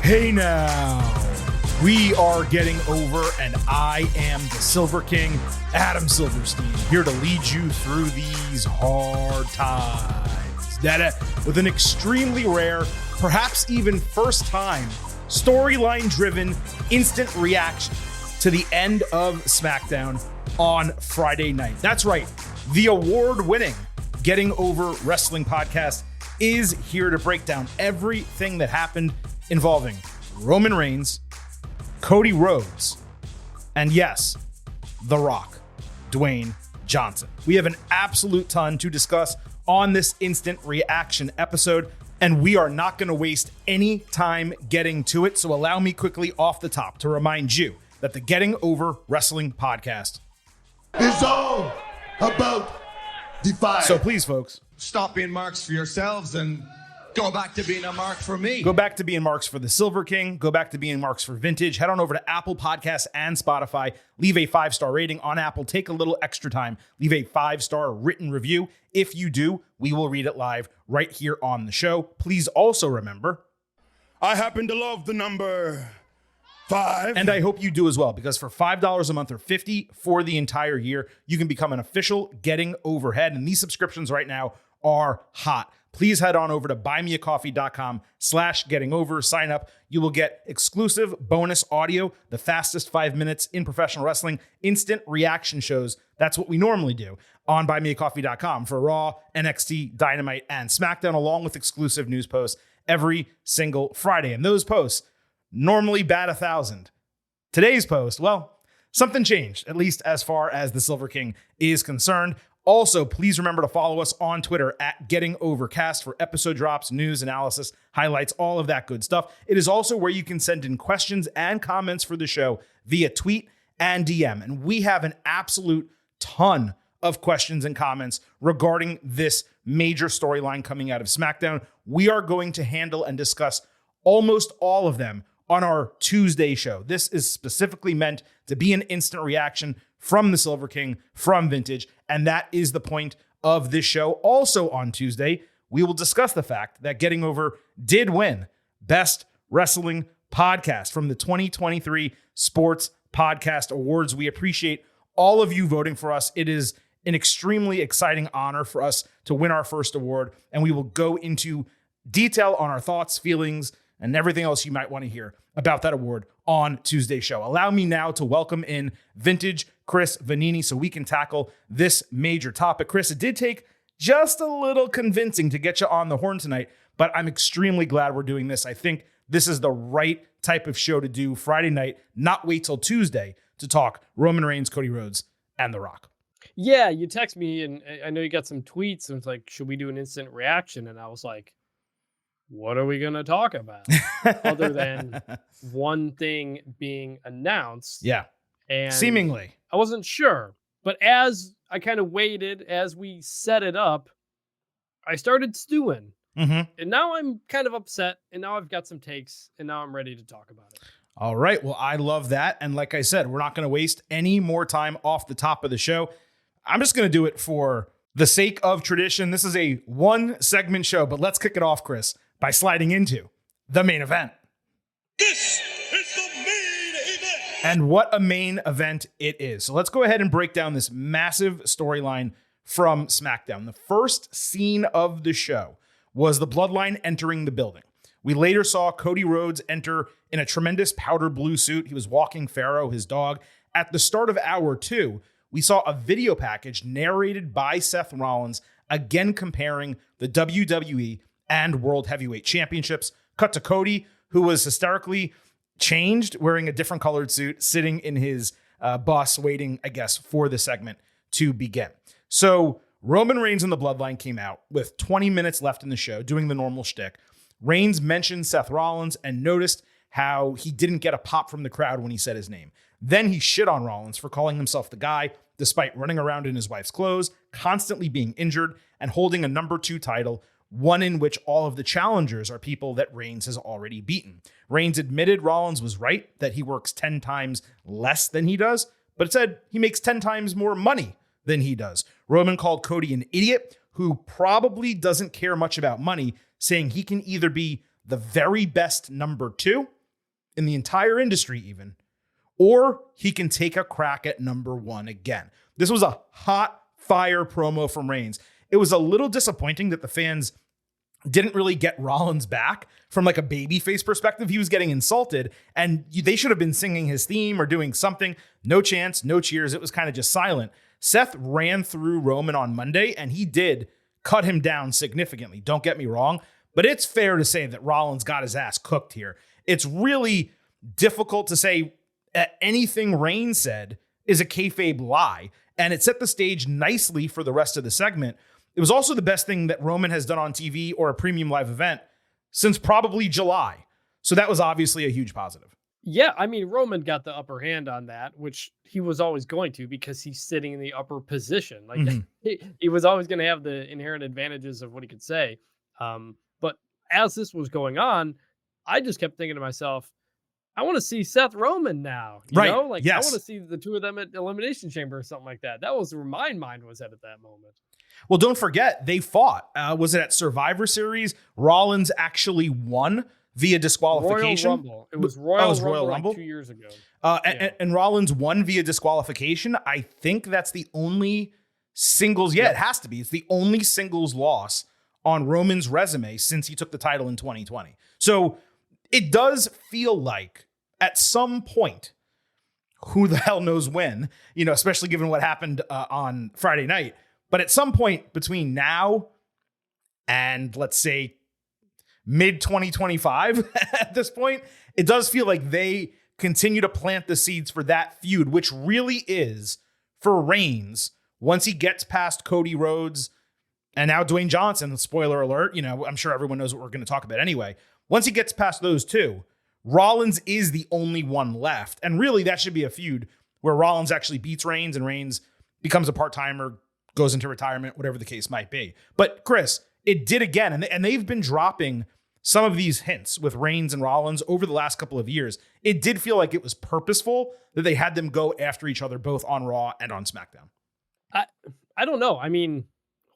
Hey now, we are getting over, and I am the Silver King, Adam Silverstein, here to lead you through these hard times. With an extremely rare, perhaps even first time, storyline driven instant reaction to the end of SmackDown on Friday night. That's right, the award-winning Getting Over Wrestling podcast is here to break down everything that happened involving Roman Reigns, Cody Rhodes, and yes, The Rock, Dwayne Johnson. We have an absolute ton to discuss on this instant reaction episode, and we are not going to waste any time getting to it. So allow me quickly off the top to remind you that the Getting Over Wrestling podcast is all about Defy. So please, folks, stop being marks for yourselves and go back to being a mark for me. Go back to being marks for the Silver King. Go back to being marks for Vintage. Head on over to Apple Podcasts and Spotify. Leave a 5-star rating on Apple. Take a little extra time. Leave a 5-star written review. If you do, we will read it live right here on the show. Please also remember, I happen to love the number 5. And I hope you do as well, because for $5 a month or $50 for the entire year, you can become an official Getting Overhead. And these subscriptions right now are hot. Please head on over to buymeacoffee.com/gettingover. Sign up. You will get exclusive bonus audio, the fastest 5 minutes in professional wrestling, instant reaction shows. That's what we normally do on buymeacoffee.com for Raw, NXT, Dynamite, and SmackDown, along with exclusive news posts every single Friday. And those posts normally bat 1,000. Today's post, well, something changed, at least as far as the Silver King is concerned. Also, please remember to follow us on Twitter at Getting Overcast for episode drops, news, analysis, highlights, all of that good stuff. It is also where you can send in questions and comments for the show via tweet and DM. And we have an absolute ton of questions and comments regarding this major storyline coming out of SmackDown. We are going to handle and discuss almost all of them on our Tuesday show. This is specifically meant to be an instant reaction from the Silver King, from Vintage, and that is the point of this show. Also on Tuesday, we will discuss the fact that Getting Over did win Best Wrestling Podcast from the 2023 Sports Podcast Awards. We appreciate all of you voting for us. It is an extremely exciting honor for us to win our first award, and we will go into detail on our thoughts, feelings, and everything else you might want to hear about that award on Tuesday's show. Allow me now to welcome in Vintage Chris Vanini so we can tackle this major topic. Chris, it did take just a little convincing to get you on the horn tonight, but I'm extremely glad we're doing this. I think this is the right type of show to do Friday night, not wait till Tuesday to talk Roman Reigns, Cody Rhodes, and The Rock. Yeah, you text me, and I know you got some tweets, and it's like, should we do an instant reaction? And I was like, what are we going to talk about other than one thing being announced? Yeah, and seemingly. I wasn't sure, but as I kind of waited, as we set it up, I started stewing. Mm-hmm. And now I'm kind of upset, and now I've got some takes, and now I'm ready to talk about it. All right, well, I love that. And like I said, we're not going to waste any more time off the top of the show. I'm just going to do it for the sake of tradition. This is a one-segment show, but let's kick it off, Chris, by sliding into the main event. This is the main event. And what a main event it is. So let's go ahead and break down this massive storyline from SmackDown. The first scene of the show was the Bloodline entering the building. We later saw Cody Rhodes enter in a tremendous powder blue suit. He was walking Pharaoh, his dog. At the start of hour 2, we saw a video package narrated by Seth Rollins, again comparing the WWE and World Heavyweight Championships. Cut to Cody, who was hysterically changed, wearing a different colored suit, sitting in his bus, waiting, I guess, for the segment to begin. So Roman Reigns and the Bloodline came out with 20 minutes left in the show, doing the normal shtick. Reigns mentioned Seth Rollins and noticed how he didn't get a pop from the crowd when he said his name. Then he shit on Rollins for calling himself the guy, despite running around in his wife's clothes, constantly being injured, and holding a number 2 title, one in which all of the challengers are people that Reigns has already beaten. Reigns admitted Rollins was right, that he works 10 times less than he does, but it said he makes 10 times more money than he does. Roman called Cody an idiot who probably doesn't care much about money, saying he can either be the very best number 2 in the entire industry even, or he can take a crack at number one again. This was a hot fire promo from Reigns. It was a little disappointing that the fans didn't really get Rollins back from like a babyface perspective. He was getting insulted and they should have been singing his theme or doing something. No chance, no cheers. It was kind of just silent. Seth ran through Roman on Monday and he did cut him down significantly. Don't get me wrong, but it's fair to say that Rollins got his ass cooked here. It's really difficult to say anything Reigns said is a kayfabe lie, and it set the stage nicely for the rest of the segment. It was also the best thing that Roman has done on TV or a premium live event since probably July. So that was obviously a huge positive. Yeah, I mean, Roman got the upper hand on that, which he was always going to because he's sitting in the upper position. Like he was always going to have the inherent advantages of what he could say. But as this was going on, I just kept thinking to myself, I want to see Seth Roman now. You know? Like, I want to see the two of them at Elimination Chamber or something like that. That was where my mind was at that moment. Well, don't forget, they fought. Was it at Survivor Series? Rollins actually won via disqualification. Royal Rumble. It was Royal Rumble. Like 2 years ago. And Rollins won via disqualification. I think that's the only singles. Yeah, it has to be. It's the only singles loss on Roman's resume since he took the title in 2020. So it does feel like at some point, who the hell knows when, especially given what happened on Friday night. But at some point between now and let's say mid 2025 at this point, it does feel like they continue to plant the seeds for that feud, which really is for Reigns once he gets past Cody Rhodes and now Dwayne Johnson. Spoiler alert, I'm sure everyone knows what we're going to talk about anyway. Once he gets past those two, Rollins is the only one left. And really, that should be a feud where Rollins actually beats Reigns and Reigns becomes a part-timer, goes into retirement, whatever the case might be. But Chris, it did again. And they've been dropping some of these hints with Reigns and Rollins over the last couple of years. It did feel like it was purposeful that they had them go after each other, both on Raw and on SmackDown. I don't know. I mean,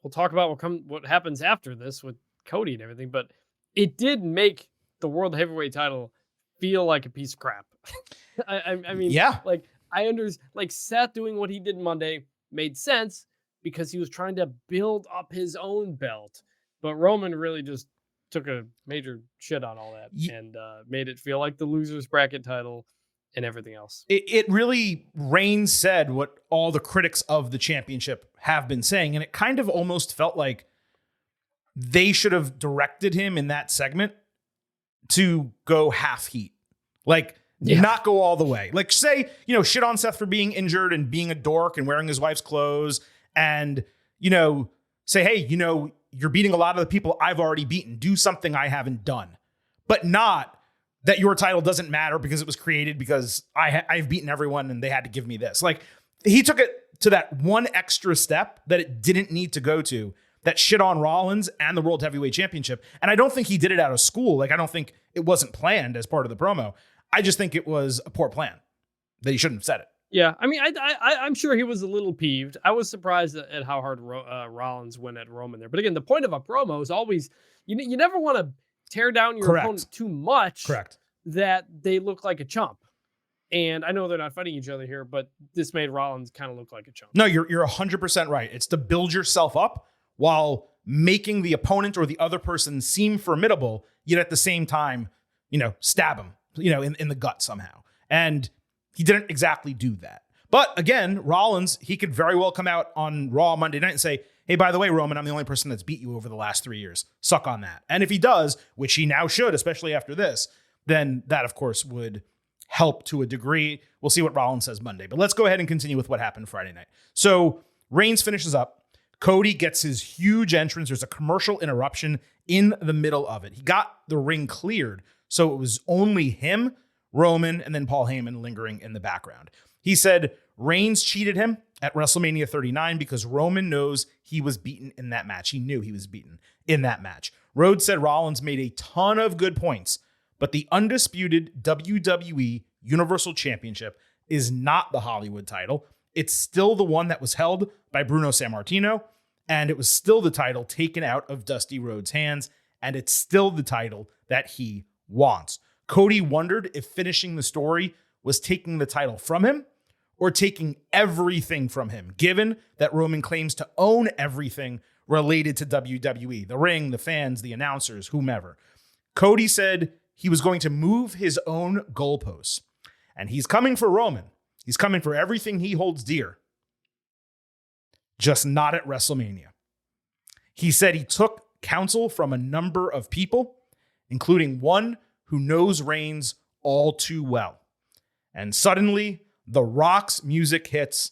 we'll talk about what happens after this with Cody and everything, but it did make the World Heavyweight title feel like a piece of crap. I mean, yeah. Like Seth doing what he did Monday made sense because he was trying to build up his own belt, but Roman really just took a major shit on all that and made it feel like the losers bracket title and everything else. It really, Reigns said what all the critics of the championship have been saying, and it kind of almost felt like they should have directed him in that segment to go half heat. Like, not go all the way. Like, say, shit on Seth for being injured and being a dork and wearing his wife's clothes and, say, hey, you're beating a lot of the people I've already beaten. Do something I haven't done. But not that your title doesn't matter because it was created because I've beaten everyone and they had to give me this. Like, he took it to that one extra step that it didn't need to go to, that shit on Rollins and the World Heavyweight Championship. And I don't think he did it out of school. Like, I don't think it wasn't planned as part of the promo. I just think it was a poor plan that he shouldn't have said it. Yeah, I mean, I'm sure he was a little peeved. I was surprised at how hard Rollins went at Roman there. But again, the point of a promo is always, you never want to tear down your opponent too much. Correct. That they look like a chump. And I know they're not fighting each other here, but this made Rollins kind of look like a chump. No, you're 100% right. It's to build yourself up while making the opponent or the other person seem formidable, yet at the same time, stab him, in the gut somehow. And he didn't exactly do that. But again, Rollins, he could very well come out on Raw Monday night and say, hey, by the way, Roman, I'm the only person that's beat you over the last 3 years. Suck on that. And if he does, which he now should, especially after this, then that, of course, would help to a degree. We'll see what Rollins says Monday. But let's go ahead and continue with what happened Friday night. So Reigns finishes up. Cody gets his huge entrance. There's a commercial interruption in the middle of it. He got the ring cleared, so it was only him, Roman, and then Paul Heyman lingering in the background. He said Reigns cheated him at WrestleMania 39 because Roman knows he was beaten in that match. He knew he was beaten in that match. Rhodes said Rollins made a ton of good points, but the undisputed WWE Universal Championship is not the Hollywood title. It's still the one that was held by Bruno Sammartino, and it was still the title taken out of Dusty Rhodes' hands, and it's still the title that he wants. Cody wondered if finishing the story was taking the title from him or taking everything from him, given that Roman claims to own everything related to WWE, the ring, the fans, the announcers, whomever. Cody said he was going to move his own goalposts, and he's coming for Roman. He's coming for everything he holds dear, just not at WrestleMania. He said he took counsel from a number of people, including one who knows Reigns all too well. And suddenly, The Rock's music hits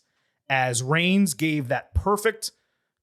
as Reigns gave that perfect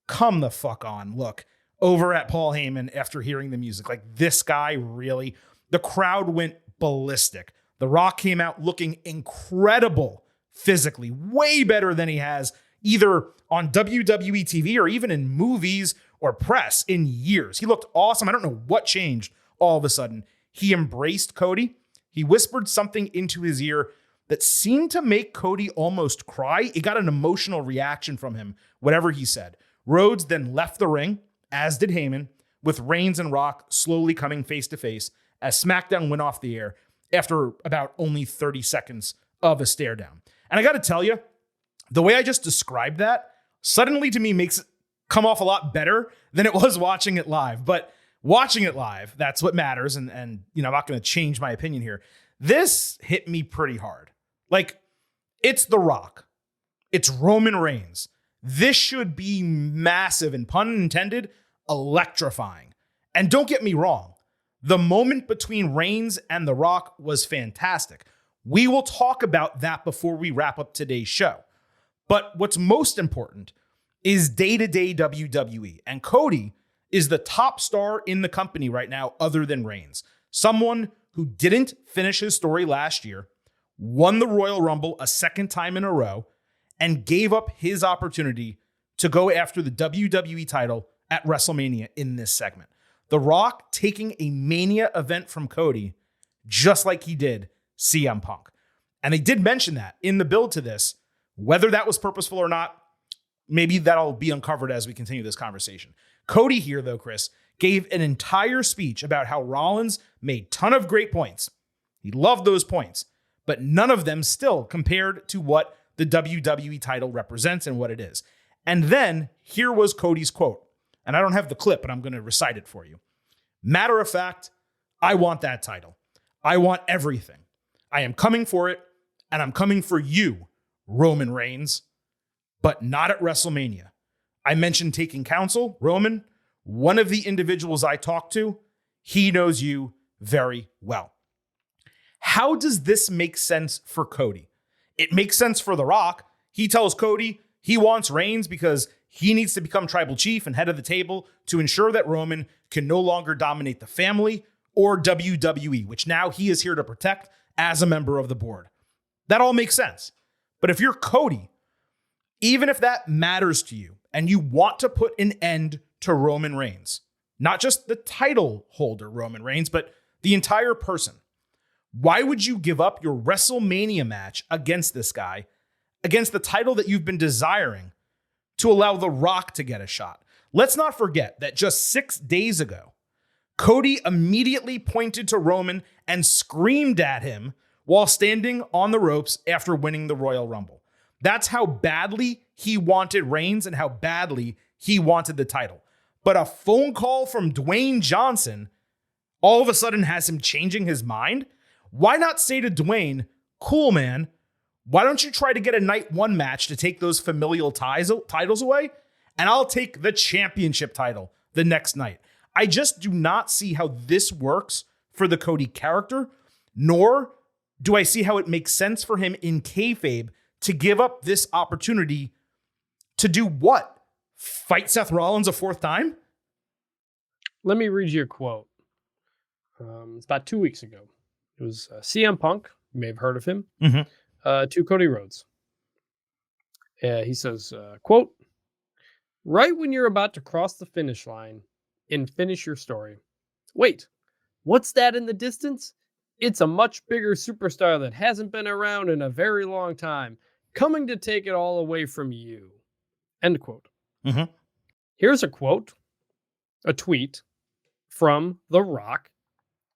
come the fuck on look over at Paul Heyman after hearing the music. Like, this guy really, the crowd went ballistic. The Rock came out looking incredible physically, way better than he has either on WWE TV or even in movies or press in years. He looked awesome. I don't know what changed all of a sudden. He embraced Cody. He whispered something into his ear that seemed to make Cody almost cry. It got an emotional reaction from him, whatever he said. Rhodes then left the ring, as did Heyman, with Reigns and Rock slowly coming face to face as SmackDown went off the air after about only 30 seconds of a stare down. And I got to tell you, the way I just described that suddenly to me makes it come off a lot better than it was watching it live. But watching it live, that's what matters. And I'm not going to change my opinion here. This hit me pretty hard. Like, it's The Rock. It's Roman Reigns. This should be massive and, pun intended, electrifying. And don't get me wrong, the moment between Reigns and The Rock was fantastic. We will talk about that before we wrap up today's show. But what's most important is day-to-day WWE. And Cody is the top star in the company right now other than Reigns. Someone who didn't finish his story last year, won the Royal Rumble a second time in a row, and gave up his opportunity to go after the WWE title at WrestleMania in this segment. The Rock taking a Mania event from Cody, just like he did CM Punk. And they did mention that in the build to this. Whether that was purposeful or not, maybe that'll be uncovered as we continue this conversation. Cody here, though, Chris, gave an entire speech about how Rollins made ton of great points. He loved those points, but none of them still compared to what the WWE title represents and what it is. And then here was Cody's quote. And I don't have the clip, but I'm going to recite it for you. Matter of fact, I want that title. I want everything. I am coming for it, and I'm coming for you, Roman Reigns, but not at WrestleMania. I mentioned taking counsel. Roman, one of the individuals I talked to, he knows you very well. How does this make sense for Cody? It makes sense for The Rock. He tells Cody he wants Reigns because he needs to become tribal chief and head of the table to ensure that Roman can no longer dominate the family or WWE, which now he is here to protect as a member of the board. That all makes sense. But if you're Cody, even if that matters to you and you want to put an end to Roman Reigns, not just the title holder Roman Reigns, but the entire person, why would you give up your WrestleMania match against this guy, against the title that you've been desiring, to allow The Rock to get a shot? Let's not forget that just 6 days ago, Cody immediately pointed to Roman and screamed at him while standing on the ropes after winning the Royal Rumble. That's how badly he wanted Reigns and how badly he wanted the title. But a phone call from Dwayne Johnson all of a sudden has him changing his mind. Why not say to Dwayne, cool, man, why don't you try to get a night one match to take those familial titles away? And I'll take the championship title the next night. I just do not see how this works for the Cody character, nor do I see how it makes sense for him in kayfabe to give up this opportunity to do what? Fight Seth Rollins a fourth time? Let me read you a quote. It's about 2 weeks ago. It was CM Punk. You may have heard of him. To Cody Rhodes. He says, quote, right when you're about to cross the finish line and finish your story. Wait, what's that in the distance? It's a much bigger superstar that hasn't been around in a very long time, coming to take it all away from you. End quote. Here's a quote, a tweet from The Rock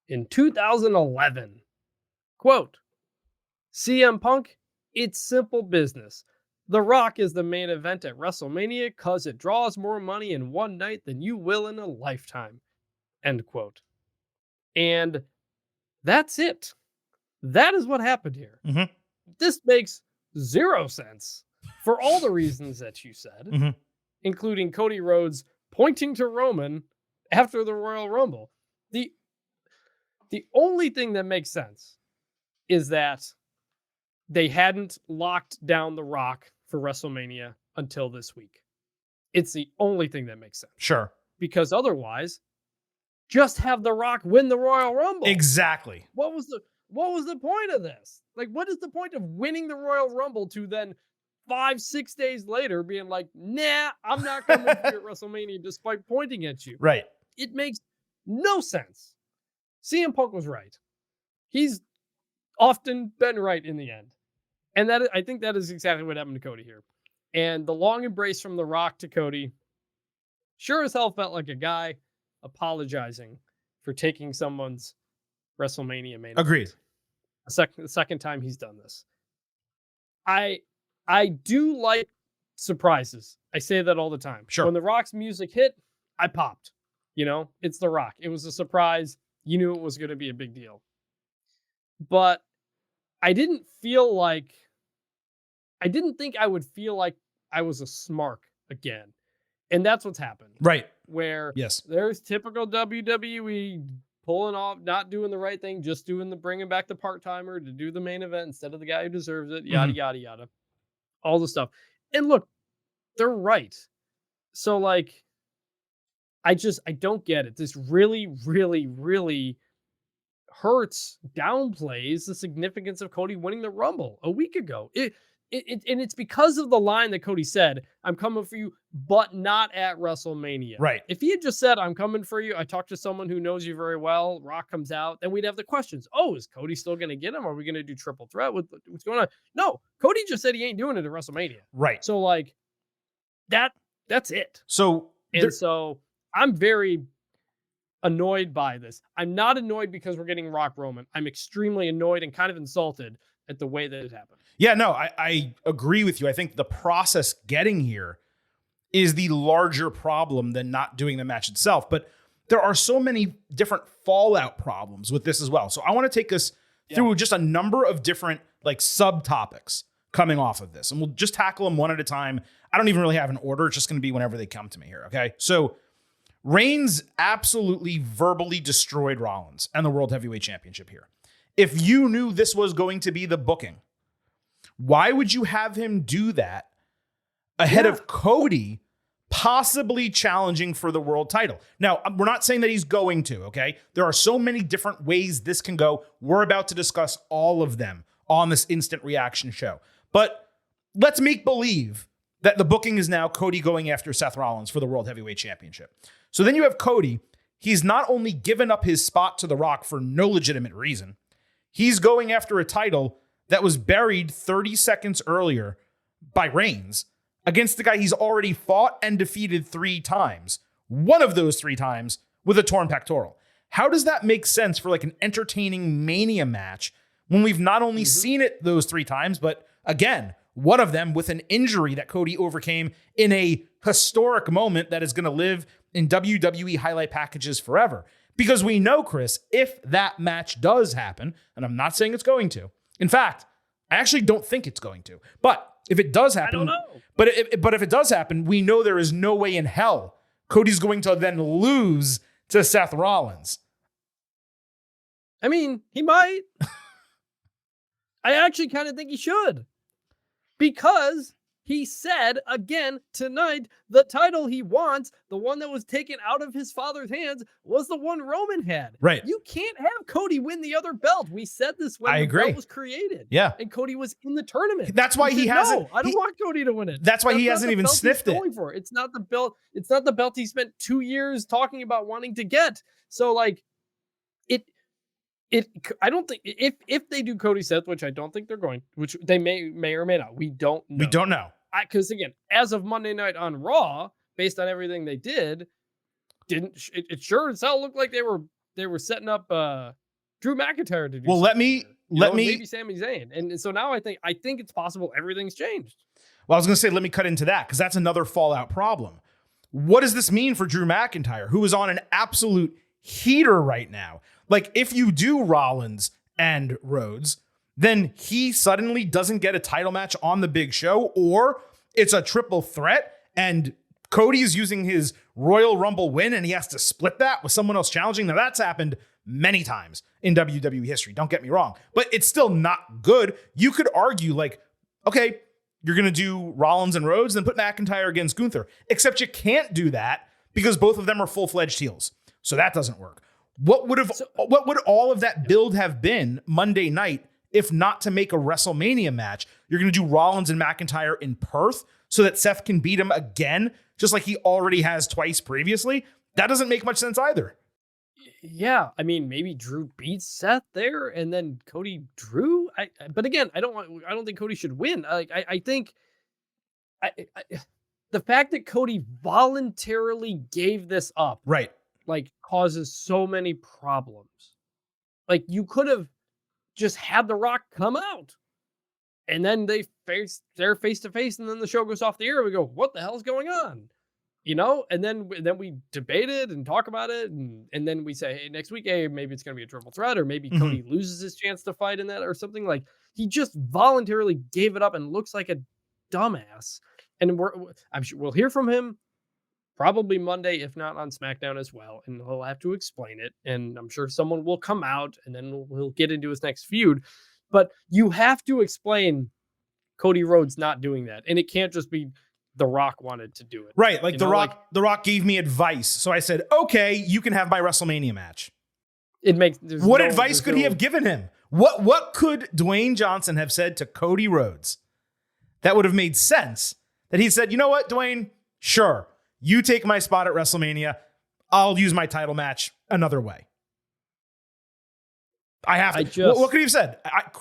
in 2011. Quote, CM Punk, it's simple business. The Rock is the main event at WrestleMania because it draws more money in one night than you will in a lifetime. End quote. And that's it. That is what happened here. Mm-hmm. This makes zero sense for all the reasons that you said, Mm-hmm. including Cody Rhodes pointing to Roman after the Royal Rumble. The only thing that makes sense is that they hadn't locked down The Rock for WrestleMania until this week. It's the only thing that makes sense. Sure. Because otherwise, just have The Rock win the Royal Rumble. Exactly. What was the point of this? Like, what is the point of winning the Royal Rumble to then 5-6 days later being like, nah, I'm not coming for you at WrestleMania despite pointing at you? Right. It makes no sense. CM Punk was right. He's often been right in the end. And I think that is exactly what happened to Cody here. And the long embrace from The Rock to Cody sure as hell felt like a guy apologizing for taking someone's WrestleMania main event. Agreed. The second time he's done this. I do like surprises. I say that all the time. Sure. When The Rock's music hit, I popped. You know, it's The Rock. It was a surprise. You knew it was going to be a big deal. But I didn't think I would feel like I was a smark again. And that's what's happened. Right. Where Yes. there's typical WWE pulling off, not doing the right thing, just bringing back the part-timer to do the main event instead of the guy who deserves it, yada, yada, yada. All the stuff. And look, they're right. So, like, I don't get it. This really, really, really hurts, downplays the significance of Cody winning the Rumble a week ago. And it's because of the line that Cody said, I'm coming for you, but not at WrestleMania. Right. If he had just said, I'm coming for you, I talked to someone who knows you very well, Rock comes out, then we'd have the questions. Oh, is Cody still going to get him? Are we going to do triple threat? What's going on? No, Cody just said he ain't doing it at WrestleMania. Right. So, like, that's it. So, So I'm very annoyed by this. I'm not annoyed because we're getting Rock Roman. I'm extremely annoyed and kind of insulted at the way that it happened. yeah, no, I agree with you. I think the process getting here is the larger problem than not doing the match itself. But there are so many different fallout problems with this as well. So I want to take us through just a number of different like subtopics coming off of this. And we'll just tackle them one at a time. I don't even really have an order. It's just going to be whenever they come to me here. Okay. So Reigns absolutely verbally destroyed Rollins and the World Heavyweight Championship here. If you knew this was going to be the booking, why would you have him do that ahead of Cody possibly challenging for the world title? Now, we're not saying that he's going to, okay? There are so many different ways this can go. We're about to discuss all of them on this instant reaction show. But let's make believe that the booking is now Cody going after Seth Rollins for the World Heavyweight Championship. So then you have Cody. He's not only given up his spot to The Rock for no legitimate reason, he's going after a title that was buried 30 seconds earlier by Reigns against the guy he's already fought and defeated 3 times. One of those 3 times with a torn pectoral. How does that make sense for like an entertaining Mania match when we've not only seen it those 3 times, but again, one of them with an injury that Cody overcame in a historic moment that is going to live in WWE highlight packages forever. Because we know, Chris, if that match does happen, and I'm not saying it's going to. In fact, I actually don't think it's going to. But if it does happen, I don't know. But if it does happen, we know there is no way in hell Cody's going to then lose to Seth Rollins. I mean, he might. I actually kind of think he should. Because he said, again, tonight, the title he wants, the one that was taken out of his father's hands, was the one Roman had. Right. You can't have Cody win the other belt. We said this when the belt was created. Yeah. And Cody was in the tournament. That's why he hasn't. No, I don't want Cody to win it. That's why he hasn't even sniffed it. Going for. It's not the belt. It's not the belt he spent 2 years talking about wanting to get. So, like, I don't think if they do Cody Seth, which I don't think they're going, which they may or may not. We don't know. We don't know. Because again, as of Monday night on Raw, based on everything they did, it sure as hell looked like they were setting up Drew McIntyre to do. Well, let me maybe Sami Zayn. And so now I think it's possible everything's changed. Well, I was going to say, let me cut into that because that's another fallout problem. What does this mean for Drew McIntyre, who is on an absolute heater right now? Like, if you do Rollins and Rhodes, then he suddenly doesn't get a title match on the big show, or it's a triple threat and Cody is using his Royal Rumble win and he has to split that with someone else challenging. Now, that's happened many times in WWE history. Don't get me wrong, but it's still not good. You could argue like, okay, you're going to do Rollins and Rhodes, then put McIntyre against Gunther, except you can't do that because both of them are full-fledged heels. So that doesn't work. What would all of that build have been Monday night if not to make a WrestleMania match? You're going to do Rollins and McIntyre in Perth so that Seth can beat him again, just like he already has twice previously. That doesn't make much sense either. Yeah, I mean, maybe Drew beats Seth there, and then Cody Drew. But again, I don't think Cody should win. I think the fact that Cody voluntarily gave this up, right, like causes so many problems. Like you could have just had The Rock come out, and then they're face to face, and then the show goes off the air. And we go, what the hell's going on? And then we debate it and talk about it. And then we say, hey, next week, hey, maybe it's going to be a triple threat, or maybe Cody loses his chance to fight in that or something. Like he just voluntarily gave it up and looks like a dumbass. And I'm sure we'll hear from him probably Monday, if not on SmackDown as well. And he'll have to explain it. And I'm sure someone will come out and then we'll get into his next feud. But you have to explain Cody Rhodes not doing that. And it can't just be The Rock wanted to do it. Right. Like The Rock gave me advice. So I said, okay, you can have my WrestleMania match. What advice could he have given him? What could Dwayne Johnson have said to Cody Rhodes that would have made sense? That he said, you know what, Dwayne? Sure. You take my spot at WrestleMania. I'll use my title match another way. I have to. What could he have said?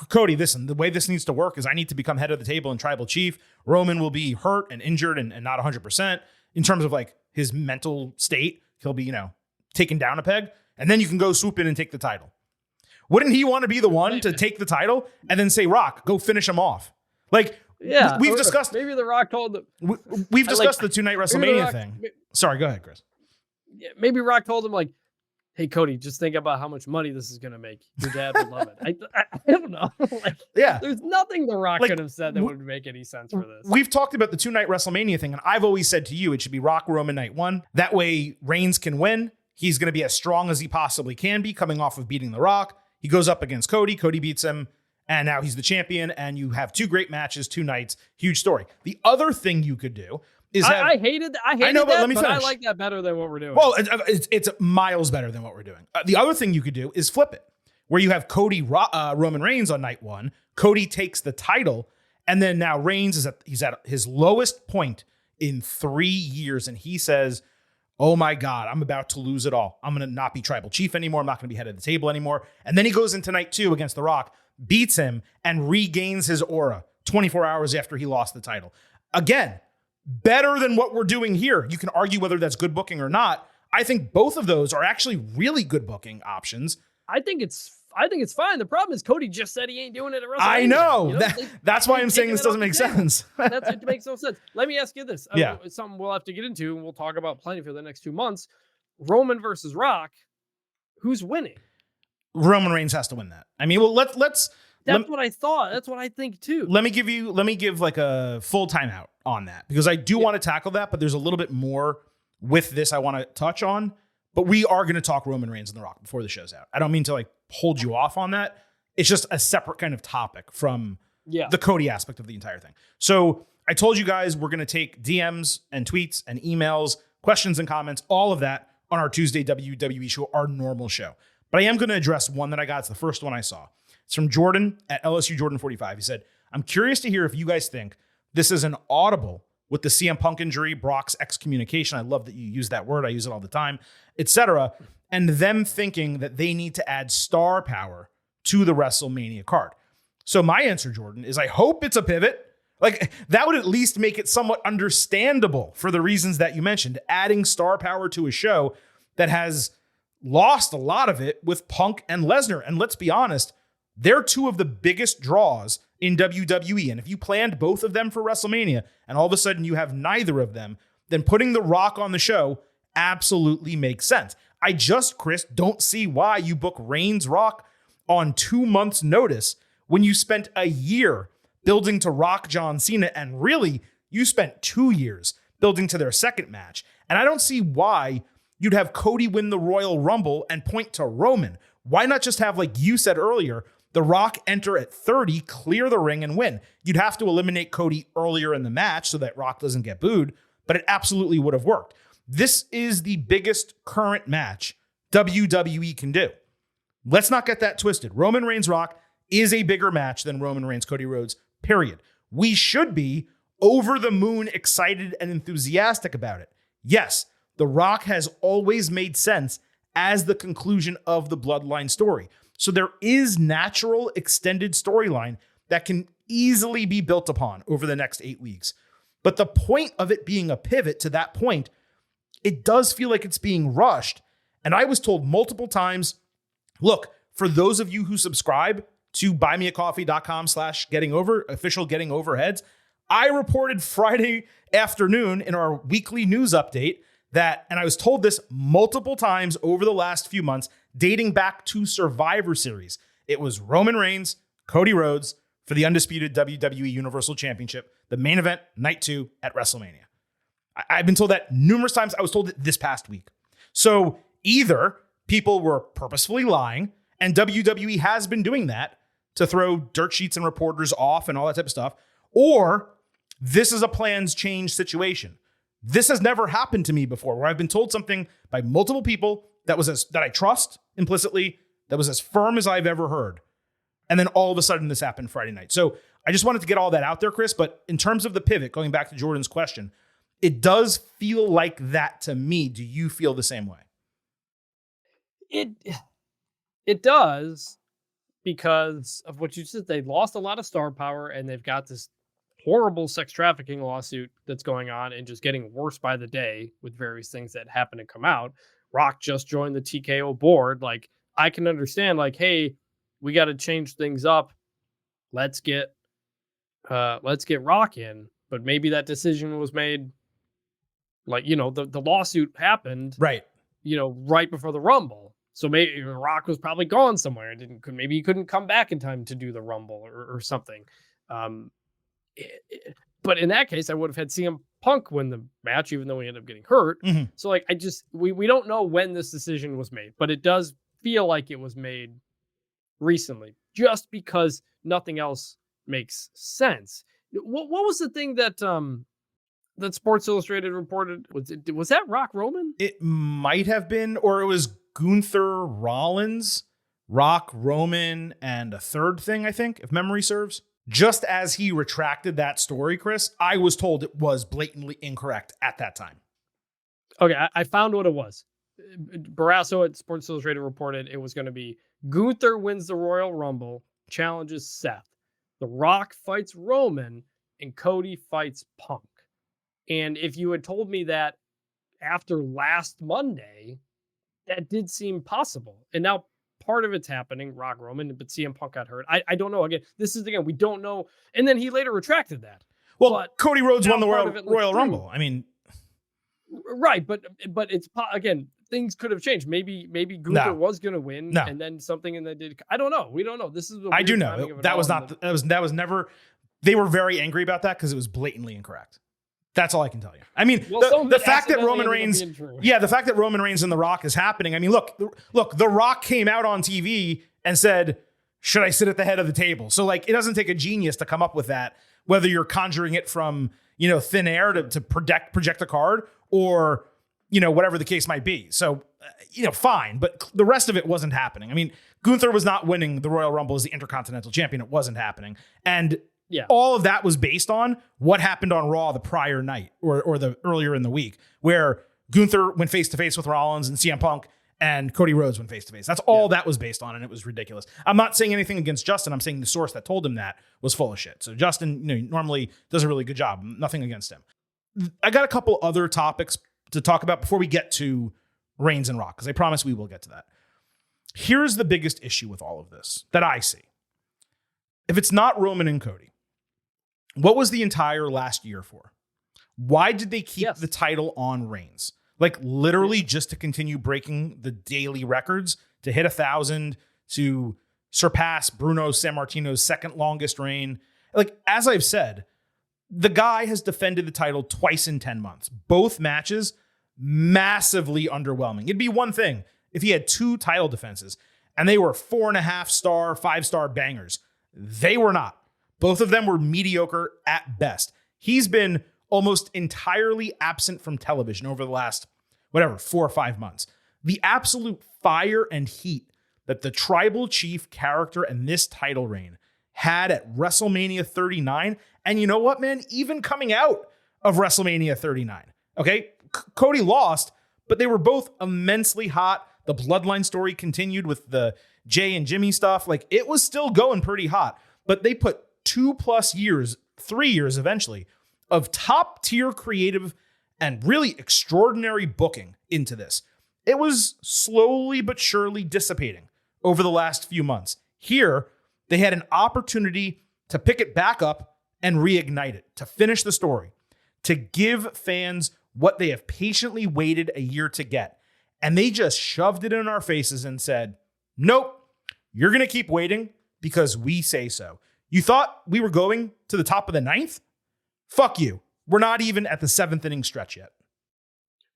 Cody, listen, the way this needs to work is I need to become head of the table and tribal chief. Roman will be hurt and injured and not 100% in terms of like his mental state. He'll be, taken down a peg. And then you can go swoop in and take the title. Wouldn't he want to be the one to take the title and then say, Rock, go finish him off? Like, yeah, we've discussed. Maybe The Rock told them. We've discussed the 2-night WrestleMania thing. Sorry, go ahead, Chris. Yeah, maybe Rock told him, like, hey, Cody, just think about how much money this is going to make. Your dad would love it. I don't know. There's nothing The Rock could have said that would make any sense for this. We've talked about the 2-night WrestleMania thing, and I've always said to you, it should be Rock Roman night 1. That way, Reigns can win. He's going to be as strong as he possibly can be coming off of beating The Rock. He goes up against Cody. Cody beats him, and now he's the champion, and you have 2 great matches, 2 nights. Huge story. The other thing you could do is I hated that. But I like that better than what we're doing. Well, it's miles better than what we're doing. The other thing you could do is flip it, where you have Roman Reigns on night 1. Cody takes the title, and then now Reigns he's at his lowest point in 3 years, and he says, oh my God, I'm about to lose it all. I'm going to not be tribal chief anymore. I'm not going to be head of the table anymore. And then he goes into night 2 against The Rock, beats him, and regains his aura 24 hours after he lost the title. Again, better than what we're doing here. You can argue whether that's good booking or not. I think both of those are actually really good booking options. I think it's fine. The problem is Cody just said he ain't doing it at WrestleMania. I know. That's why I'm saying this doesn't make sense. It makes no sense. Let me ask you this. Yeah. It's something we'll have to get into, and we'll talk about plenty for the next 2 months. Roman versus Rock. Who's winning? Roman Reigns has to win that. I mean, well, let's. That's what I thought. That's what I think too. Let me give like a full timeout on that, because I do want to tackle that, but there's a little bit more with this I want to touch on. But we are going to talk Roman Reigns and The Rock before the show's out. I don't mean to like hold you off on that. It's just a separate kind of topic from the Cody aspect of the entire thing. So I told you guys we're going to take DMs and tweets and emails, questions and comments, all of that on our Tuesday WWE show, our normal show. But I am going to address one that I got. It's the first one I saw. It's from Jordan at LSU Jordan 45. He said, I'm curious to hear if you guys think this is an audible with the CM Punk injury, Brock's excommunication. I love that you use that word. I use it all the time, etc. And them thinking that they need to add star power to the WrestleMania card. So my answer, Jordan, is I hope it's a pivot. Like, that would at least make it somewhat understandable for the reasons that you mentioned. Adding star power to a show that has lost a lot of it with Punk and Lesnar. And let's be honest, They're two of the biggest draws in WWE. And if you planned both of them for WrestleMania and all of a sudden you have neither of them, then putting The Rock on the show absolutely makes sense. I just, Chris, don't see why you book Reigns Rock on 2 months' notice when you spent a year building to Rock John Cena, and really, you spent 2 years building to their second match. And I don't see why you'd have Cody win the Royal Rumble and point to Roman. Why not just have, like you said earlier, The Rock enter at 30, clear the ring, and win? You'd have to eliminate Cody earlier in the match so that Rock doesn't get booed, but it absolutely would have worked. This is the biggest current match WWE can do. Let's not get that twisted. Roman Reigns Rock is a bigger match than Roman Reigns Cody Rhodes, period. We should be over the moon excited and enthusiastic about it. Yes, The Rock has always made sense as the conclusion of the Bloodline story. So there is natural extended storyline that can easily be built upon over the next 8 weeks. But the point of it being a pivot to that point, it does feel like it's being rushed. And I was told multiple times, look, for those of you who subscribe to buymeacoffee.com/gettingover, official Getting Overheads, I reported Friday afternoon in our weekly news update that, and I was told this multiple times over the last few months, dating back to Survivor Series. It was Roman Reigns, Cody Rhodes for the undisputed WWE Universal Championship, the main event, night 2 at WrestleMania. I've been told that numerous times. I was told it this past week. So either people were purposefully lying, and WWE has been doing that to throw dirt sheets and reporters off and all that type of stuff, or this is a plans change situation. This has never happened to me before, where I've been told something by multiple people that I trust implicitly, that was as firm as I've ever heard. And then all of a sudden this happened Friday night. So I just wanted to get all that out there, Chris. But in terms of the pivot, going back to Jordan's question, it does feel like that to me. Do you feel the same way? It does, because of what you said. They lost a lot of star power, and they've got this horrible sex trafficking lawsuit that's going on and just getting worse by the day with various things that happen to come out. Rock just joined the TKO board. Like, I can understand, like, hey, we got to change things up. Let's get Rock in. But maybe that decision was made, like, the lawsuit happened right, right before the Rumble. So maybe Rock was probably gone somewhere. Maybe he couldn't come back in time to do the Rumble or something. But in that case, I would have had CM Punk win the match, even though he ended up getting hurt. Mm-hmm. So, like, we don't know when this decision was made, but it does feel like it was made recently, just because nothing else makes sense. What was the thing that that Sports Illustrated reported? Was that Rock Roman? It might have been, or it was Gunther Rollins, Rock Roman, and a third thing, I think, if memory serves. Just as he retracted that story, Chris, I was told it was blatantly incorrect at that time. Okay, I found what it was. Barrasso at Sports Illustrated reported it was going to be Gunther wins the Royal Rumble, challenges Seth. The Rock fights Roman, and Cody fights Punk. And if you had told me that after last Monday, that did seem possible. And now part of it's happening, Rock Roman, but CM Punk got hurt. I don't know. Again, we don't know. And then he later retracted that. Well, but Cody Rhodes won the Royal Rumble. I mean, right, but it's, again, things could have changed. Maybe Gunther was going to win, and then something in that did. I don't know. We don't know. This is I do know that was not. That was never. They were very angry about that because it was blatantly incorrect. That's all I can tell you. I mean, the fact that Roman Reigns, the fact that Roman Reigns and The Rock is happening. I mean, look, The Rock came out on TV and said, "Should I sit at the head of the table?" So, like, it doesn't take a genius to come up with that. Whether you're conjuring it from thin air to project a card, or whatever the case might be. So, fine, but the rest of it wasn't happening. I mean, Gunther was not winning the Royal Rumble as the Intercontinental Champion. It wasn't happening, and all of that was based on what happened on Raw the prior night or the earlier in the week, where Gunther went face to face with Rollins and CM Punk, and Cody Rhodes went face to face. That's all that was based on, and it was ridiculous. I'm not saying anything against Justin. I'm saying the source that told him that was full of shit. So Justin, normally does a really good job. Nothing against him. I got a couple other topics to talk about before we get to Reigns and Rock, because I promise we will get to that. Here's the biggest issue with all of this that I see. if it's not Roman and Cody, what was the entire last year for? Why did they keep the title on Reigns? Like literally just to continue breaking the daily records, to hit 1,000, to surpass Bruno Sammartino's second longest reign. Like, as I've said, the guy has defended the title twice in 10 months. Both matches massively underwhelming. It'd be one thing if he had 2 title defenses and they were 4.5-star, 5-star bangers. They were not. Both of them were mediocre at best. He's been almost entirely absent from television over the last, 4 or 5 months. The absolute fire and heat that the Tribal Chief character and this title reign had at WrestleMania 39. And you know what, man? Even coming out of WrestleMania 39, okay? Cody lost, but they were both immensely hot. The Bloodline story continued with the Jay and Jimmy stuff. Like, it was still going pretty hot, but they put 2+ years, 3 years eventually, of top tier creative and really extraordinary booking into this. It was slowly but surely dissipating over the last few months. Here, they had an opportunity to pick it back up and reignite it, to finish the story, to give fans what they have patiently waited a year to get. And they just shoved it in our faces and said, nope, you're going to keep waiting because we say so. You thought we were going to the top of the 9th? Fuck you. We're not even at the 7th inning stretch yet.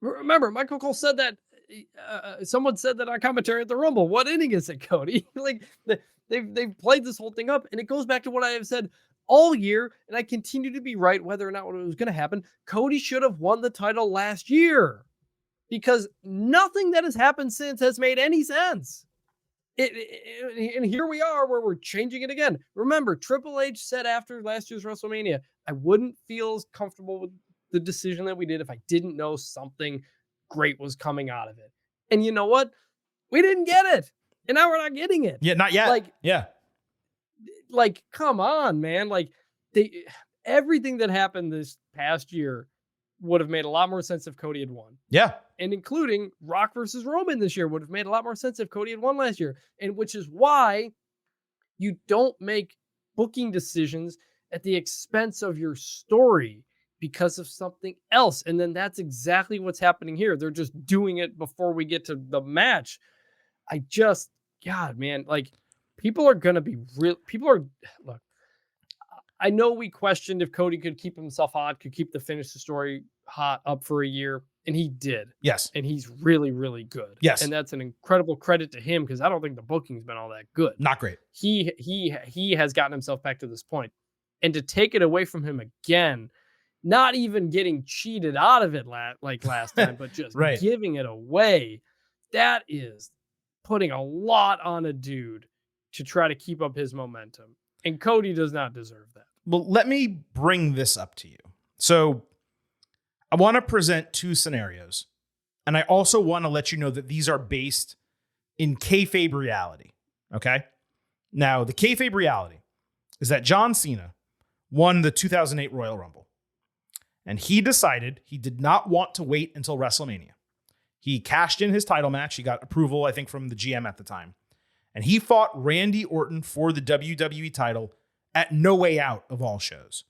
Remember, Michael Cole said that. Someone said that on commentary at the Rumble. What inning is it, Cody? Like, they've played this whole thing up, and it goes back to what I have said all year, and I continue to be right whether or not what was going to happen. Cody should have won the title last year because nothing that has happened since has made any sense. And here we are where we're changing it again. Remember, Triple H said after last year's WrestleMania, I wouldn't feel as comfortable with the decision that we did if I didn't know something great was coming out of it. And you know what? We didn't get it. And now we're not getting it. Yeah, not yet. Like, come on, man. Like, everything that happened this past year would have made a lot more sense if Cody had won. Yeah. And including Rock versus Roman this year would have made a lot more sense if Cody had won last year. And which is why you don't make booking decisions at the expense of your story because of something else. And then that's exactly what's happening here. They're just doing it before we get to the match. God, man, like, people are going to be real. Look, I know we questioned if Cody could keep himself hot, could keep the finish the story hot up for a year. And he did. Yes. And he's really, really good. Yes. And that's an incredible credit to him because I don't think the booking's been all that good. Not great. He has gotten himself back to this point. And to take it away from him again, not even getting cheated out of it like last time, but just right. Giving it away, that is putting a lot on a dude to try to keep up his momentum. And Cody does not deserve that. Well, let me bring this up to you. So I want to present 2 scenarios. And I also want to let you know that these are based in kayfabe reality. Okay? Now, the kayfabe reality is that John Cena won the 2008 Royal Rumble. And he decided he did not want to wait until WrestleMania. He cashed in his title match. He got approval, I think, from the GM at the time. And he fought Randy Orton for the WWE title at No Way Out of all shows.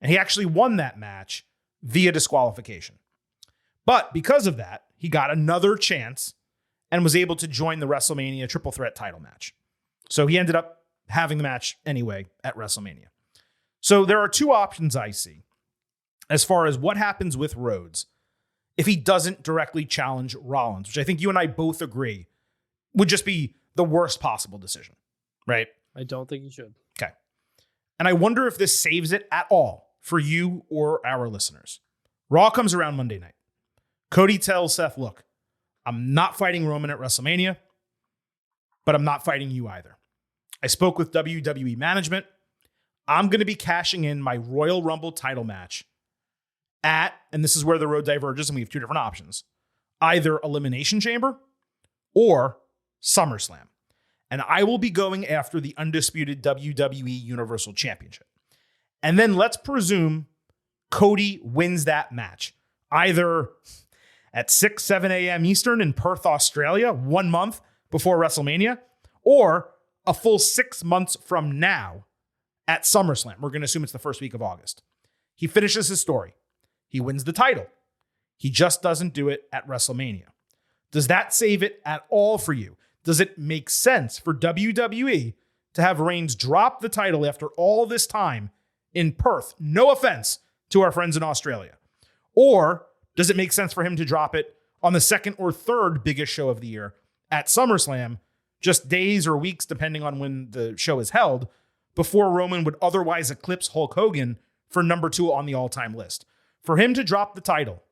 And he actually won that match via disqualification. But because of that, he got another chance and was able to join the WrestleMania triple threat title match. So he ended up having the match anyway at WrestleMania. So there are 2 options I see as far as what happens with Rhodes if he doesn't directly challenge Rollins, which I think you and I both agree would just be the worst possible decision, right? I don't think he should. Okay. And I wonder if this saves it at all for you or our listeners. Raw comes around Monday night. Cody tells Seth, look, I'm not fighting Roman at WrestleMania, but I'm not fighting you either. I spoke with WWE management. I'm going to be cashing in my Royal Rumble title match at, and this is where the road diverges, and we have 2 different options, either Elimination Chamber or SummerSlam. And I will be going after the undisputed WWE Universal Championship. And then let's presume Cody wins that match, either at 6, 7 a.m. Eastern in Perth, Australia, 1 month before WrestleMania, or a full 6 months from now at SummerSlam. We're going to assume it's the first week of August. He finishes his story. He wins the title. He just doesn't do it at WrestleMania. Does that save it at all for you? Does it make sense for WWE to have Reigns drop the title after all this time in Perth? No offense to our friends in Australia. Or does it make sense for him to drop it on the second or third biggest show of the year at SummerSlam, just days or weeks, depending on when the show is held, before Roman would otherwise eclipse Hulk Hogan for number 2 on the all-time list? For him to drop the title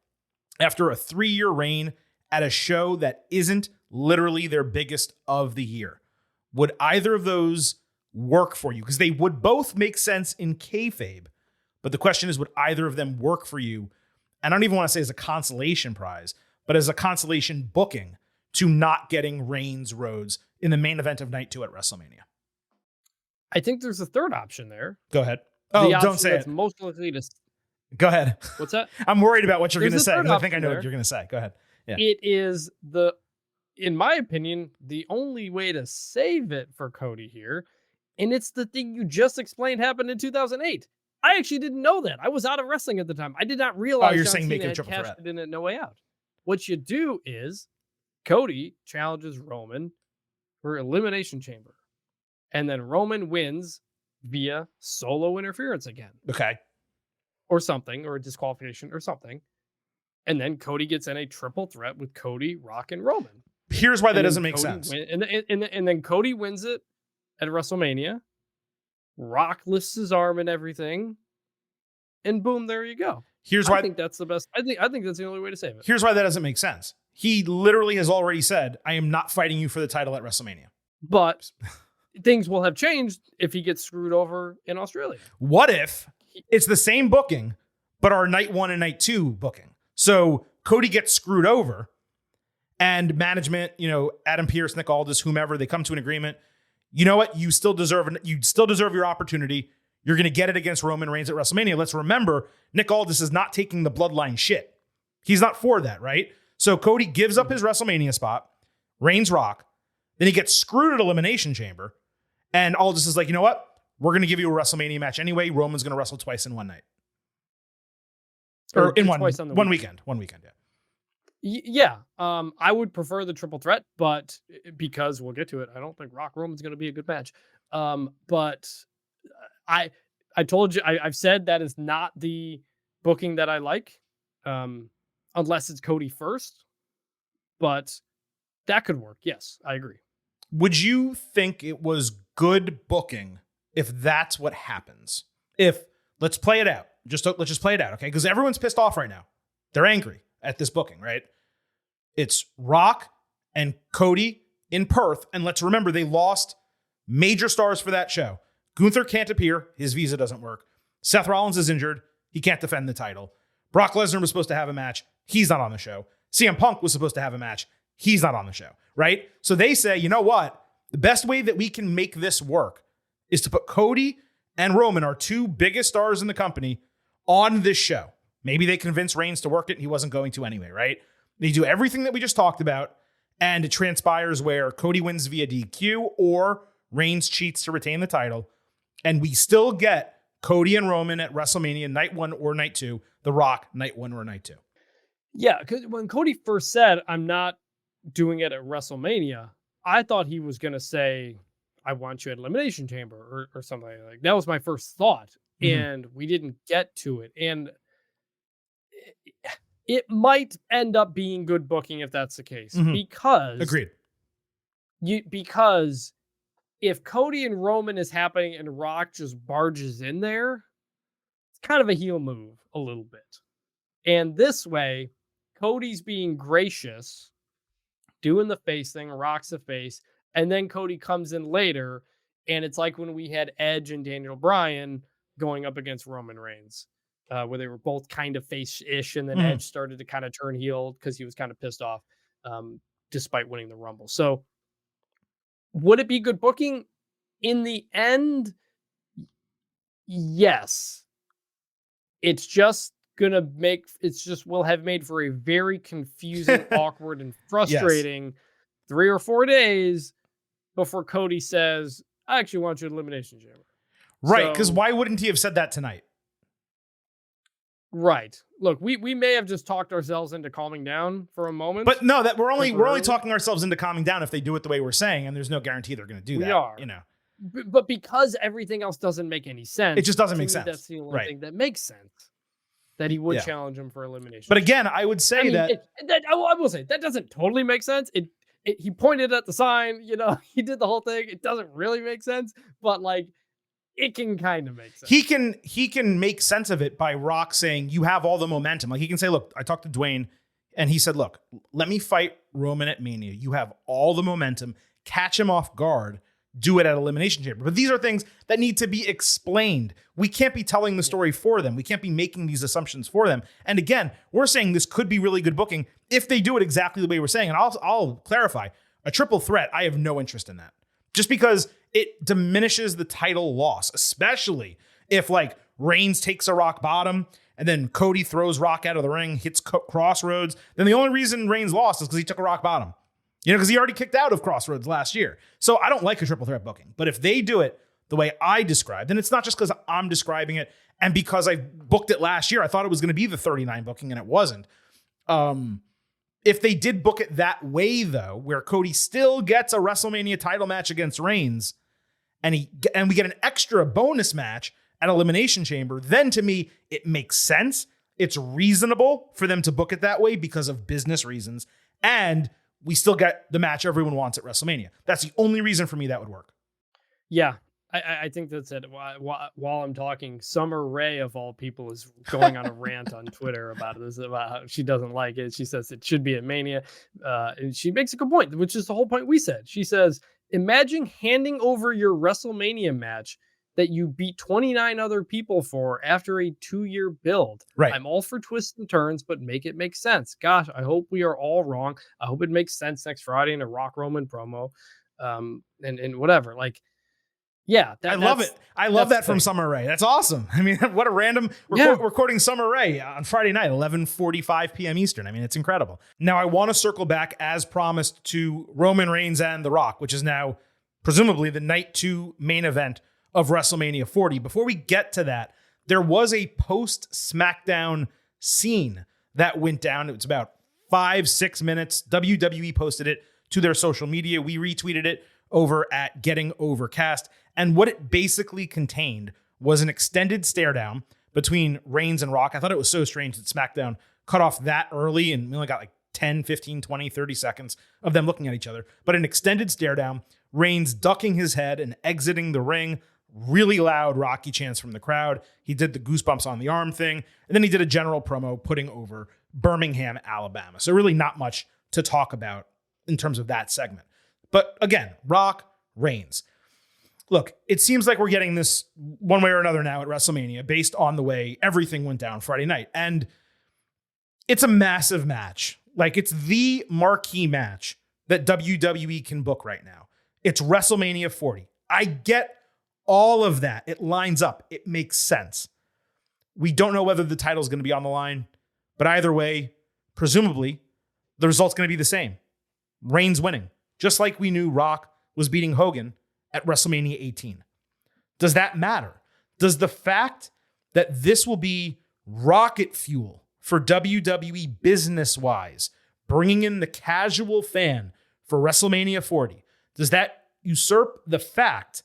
after a 3-year reign at a show that isn't literally their biggest of the year, would either of those work for you? Because they would both make sense in kayfabe, but the question is, would either of them work for you? And I don't even want to say as a consolation prize, but as a consolation booking to not getting Reigns Rhodes in the main event of night 2 at WrestleMania. I think there's a third option there. Go ahead. The Oh, option don't say that's it. most likely to. Go ahead. What's that? I'm worried about what you're going to There's a say, third because I think I option know there. what you're going to say. Go ahead. Yeah. It is in my opinion, the only way to save it for Cody here. And it's the thing you just explained happened in 2008. I actually didn't know that. I was out of wrestling at the time. I did not realize you're John saying make Cena it a had triple cashed threat. it in at No Way Out. What you do is Cody challenges Roman for Elimination Chamber. And then Roman wins via solo interference again. Okay. Or something, or a disqualification or something. And then Cody gets in a triple threat with Cody, Rock, and Roman. Here's why that And then doesn't make Cody sense. And then Cody wins it at WrestleMania. Rock lifts his arm and everything. And boom, there you go. Here's why I think that's the best. I think that's the only way to save it. Here's why that doesn't make sense. He literally has already said, I am not fighting you for the title at WrestleMania. But things will have changed if he gets screwed over in Australia. What if it's the same booking, but our night 1 and night 2 booking? So Cody gets screwed over and management, Adam Pearce, Nick Aldis, whomever, they come to an agreement. You know what? You still deserve your opportunity. You're going to get it against Roman Reigns at WrestleMania. Let's remember, Nick Aldis is not taking the bloodline shit. He's not for that, right? So Cody gives up his WrestleMania spot, Reigns Rock, then he gets screwed at Elimination Chamber, and Aldis is like, you know what? We're going to give you a WrestleMania match anyway. Roman's going to wrestle twice in one night. Or in one weekend. One weekend, yeah. Yeah. I would prefer the triple threat, but because we'll get to it, I don't think Rock Roman's going to be a good match. But I told you, I've said that is not the booking that I like, unless it's Cody first. But that could work. Yes, I agree. Would you think it was good booking if that's what happens? Let's play it out. Let's just play it out, okay? Because everyone's pissed off right now. They're angry at this booking, right? It's Rock and Cody in Perth, and let's remember they lost major stars for that show. Gunther can't appear. His visa doesn't work. Seth Rollins is injured. He can't defend the title. Brock Lesnar was supposed to have a match. He's not on the show. CM Punk was supposed to have a match. He's not on the show, right? So they say, you know what? The best way that we can make this work is to put Cody and Roman, our 2 biggest stars in the company, on this show. Maybe they convince Reigns to work it, and he wasn't going to anyway, right? They do everything that we just talked about, and it transpires where Cody wins via DQ or Reigns cheats to retain the title, and we still get Cody and Roman at WrestleMania night 1 or night 2, The Rock night 1 or night 2. Yeah, because when Cody first said, I'm not doing it at WrestleMania, I thought he was going to say, I want you at Elimination Chamber or something like that. That was my first thought. Mm-hmm. And we didn't get to it. And it might end up being good booking if that's the case. Mm-hmm. Because agreed. Because if Cody and Roman is happening and Rock just barges in there, it's kind of a heel move a little bit. And this way, Cody's being gracious, doing the face thing, Rock's the face, and then Cody comes in later, and it's like when we had Edge and Daniel Bryan going up against Roman Reigns, where they were both kind of face-ish, and then Edge started to kind of turn heel because he was kind of pissed off despite winning the Rumble. So would it be good booking? In the end, yes. It's just will have made for a very confusing, awkward, and frustrating 3 or 4 days before Cody says, I actually want you at Elimination Chamber. Right, because So- why wouldn't he have said that tonight? Right. Look, we may have just talked ourselves into calming down for a moment. But no, that we're only Temporarily. talking ourselves into calming down if they do it the way we're saying, and there's no guarantee they're going to do We that. are. You know, But because everything else doesn't make any sense, it just doesn't to make me, sense. That's the only Right. thing that makes sense. That he would Yeah. challenge him for elimination. But again, I would say I will say that doesn't totally make sense. He pointed at the sign, he did the whole thing. It doesn't really make sense, but like it can kind of make sense. he can make sense of it by Rock saying you have all the momentum. Like he can say, look, I talked to Dwayne and he said, look, let me fight Roman at Mania. You have all the momentum. Catch him off guard. Do it at Elimination Chamber. But these are things that need to be explained. We can't be telling the story for them. We can't be making these assumptions for them. And again, we're saying this could be really good booking if they do it exactly the way we're saying. And I'll clarify, a triple threat, I have no interest in that. Just because it diminishes the title loss, especially if like Reigns takes a rock bottom and then Cody throws Rock out of the ring, hits Crossroads. Then the only reason Reigns lost is because he took a rock bottom. Because he already kicked out of Crossroads last year. So I don't like a triple threat booking. But if they do it the way I described, and it's not just because I'm describing it and because I booked it last year, I thought it was going to be the 39 booking and it wasn't. If they did book it that way, though, where Cody still gets a WrestleMania title match against Reigns and we get an extra bonus match at Elimination Chamber, then to me, it makes sense. It's reasonable for them to book it that way because of business reasons. And we still get the match everyone wants at WrestleMania. That's the only reason for me that would work. Yeah, I think that's it. While I'm talking, Summer Rae, of all people, is going on a rant on Twitter about how she doesn't like it. She says it should be at Mania. And she makes a good point, which is the whole point we said. She says, imagine handing over your WrestleMania match that you beat 29 other people for after a 2-year build. Right. I'm all for twists and turns, but make it make sense. Gosh, I hope we are all wrong. I hope it makes sense next Friday in a Rock Roman promo. And whatever. Like, yeah. I love it. I love that from Summer Rae. That's awesome. I mean, what a random... We're quoting Summer Rae on Friday night, 11:45 p.m. Eastern. I mean, it's incredible. Now, I want to circle back, as promised, to Roman Reigns and The Rock, which is now presumably the Night 2 main event of WrestleMania 40. Before we get to that, there was a post-SmackDown scene that went down. It was about 5-6 minutes. WWE posted it to their social media. We retweeted it over at Getting Overcast. And what it basically contained was an extended stare down between Reigns and Rock. I thought it was so strange that SmackDown cut off that early and we only got like 10, 15, 20, 30 seconds of them looking at each other. But an extended stare down, Reigns ducking his head and exiting the ring. Really loud Rocky chants from the crowd. He did the goosebumps on the arm thing. And then he did a general promo putting over Birmingham, Alabama. So really not much to talk about in terms of that segment. But again, Rock, Reigns. Look, it seems like we're getting this one way or another now at WrestleMania based on the way everything went down Friday night. And it's a massive match. Like, it's the marquee match that WWE can book right now. It's WrestleMania 40. I get all of that. It lines up. It makes sense. We don't know whether the title is going to be on the line, but either way, presumably, the result's going to be the same. Reigns winning, just like we knew Rock was beating Hogan at WrestleMania 18. Does that matter? Does the fact that this will be rocket fuel for WWE business-wise, bringing in the casual fan for WrestleMania 40, does that usurp the fact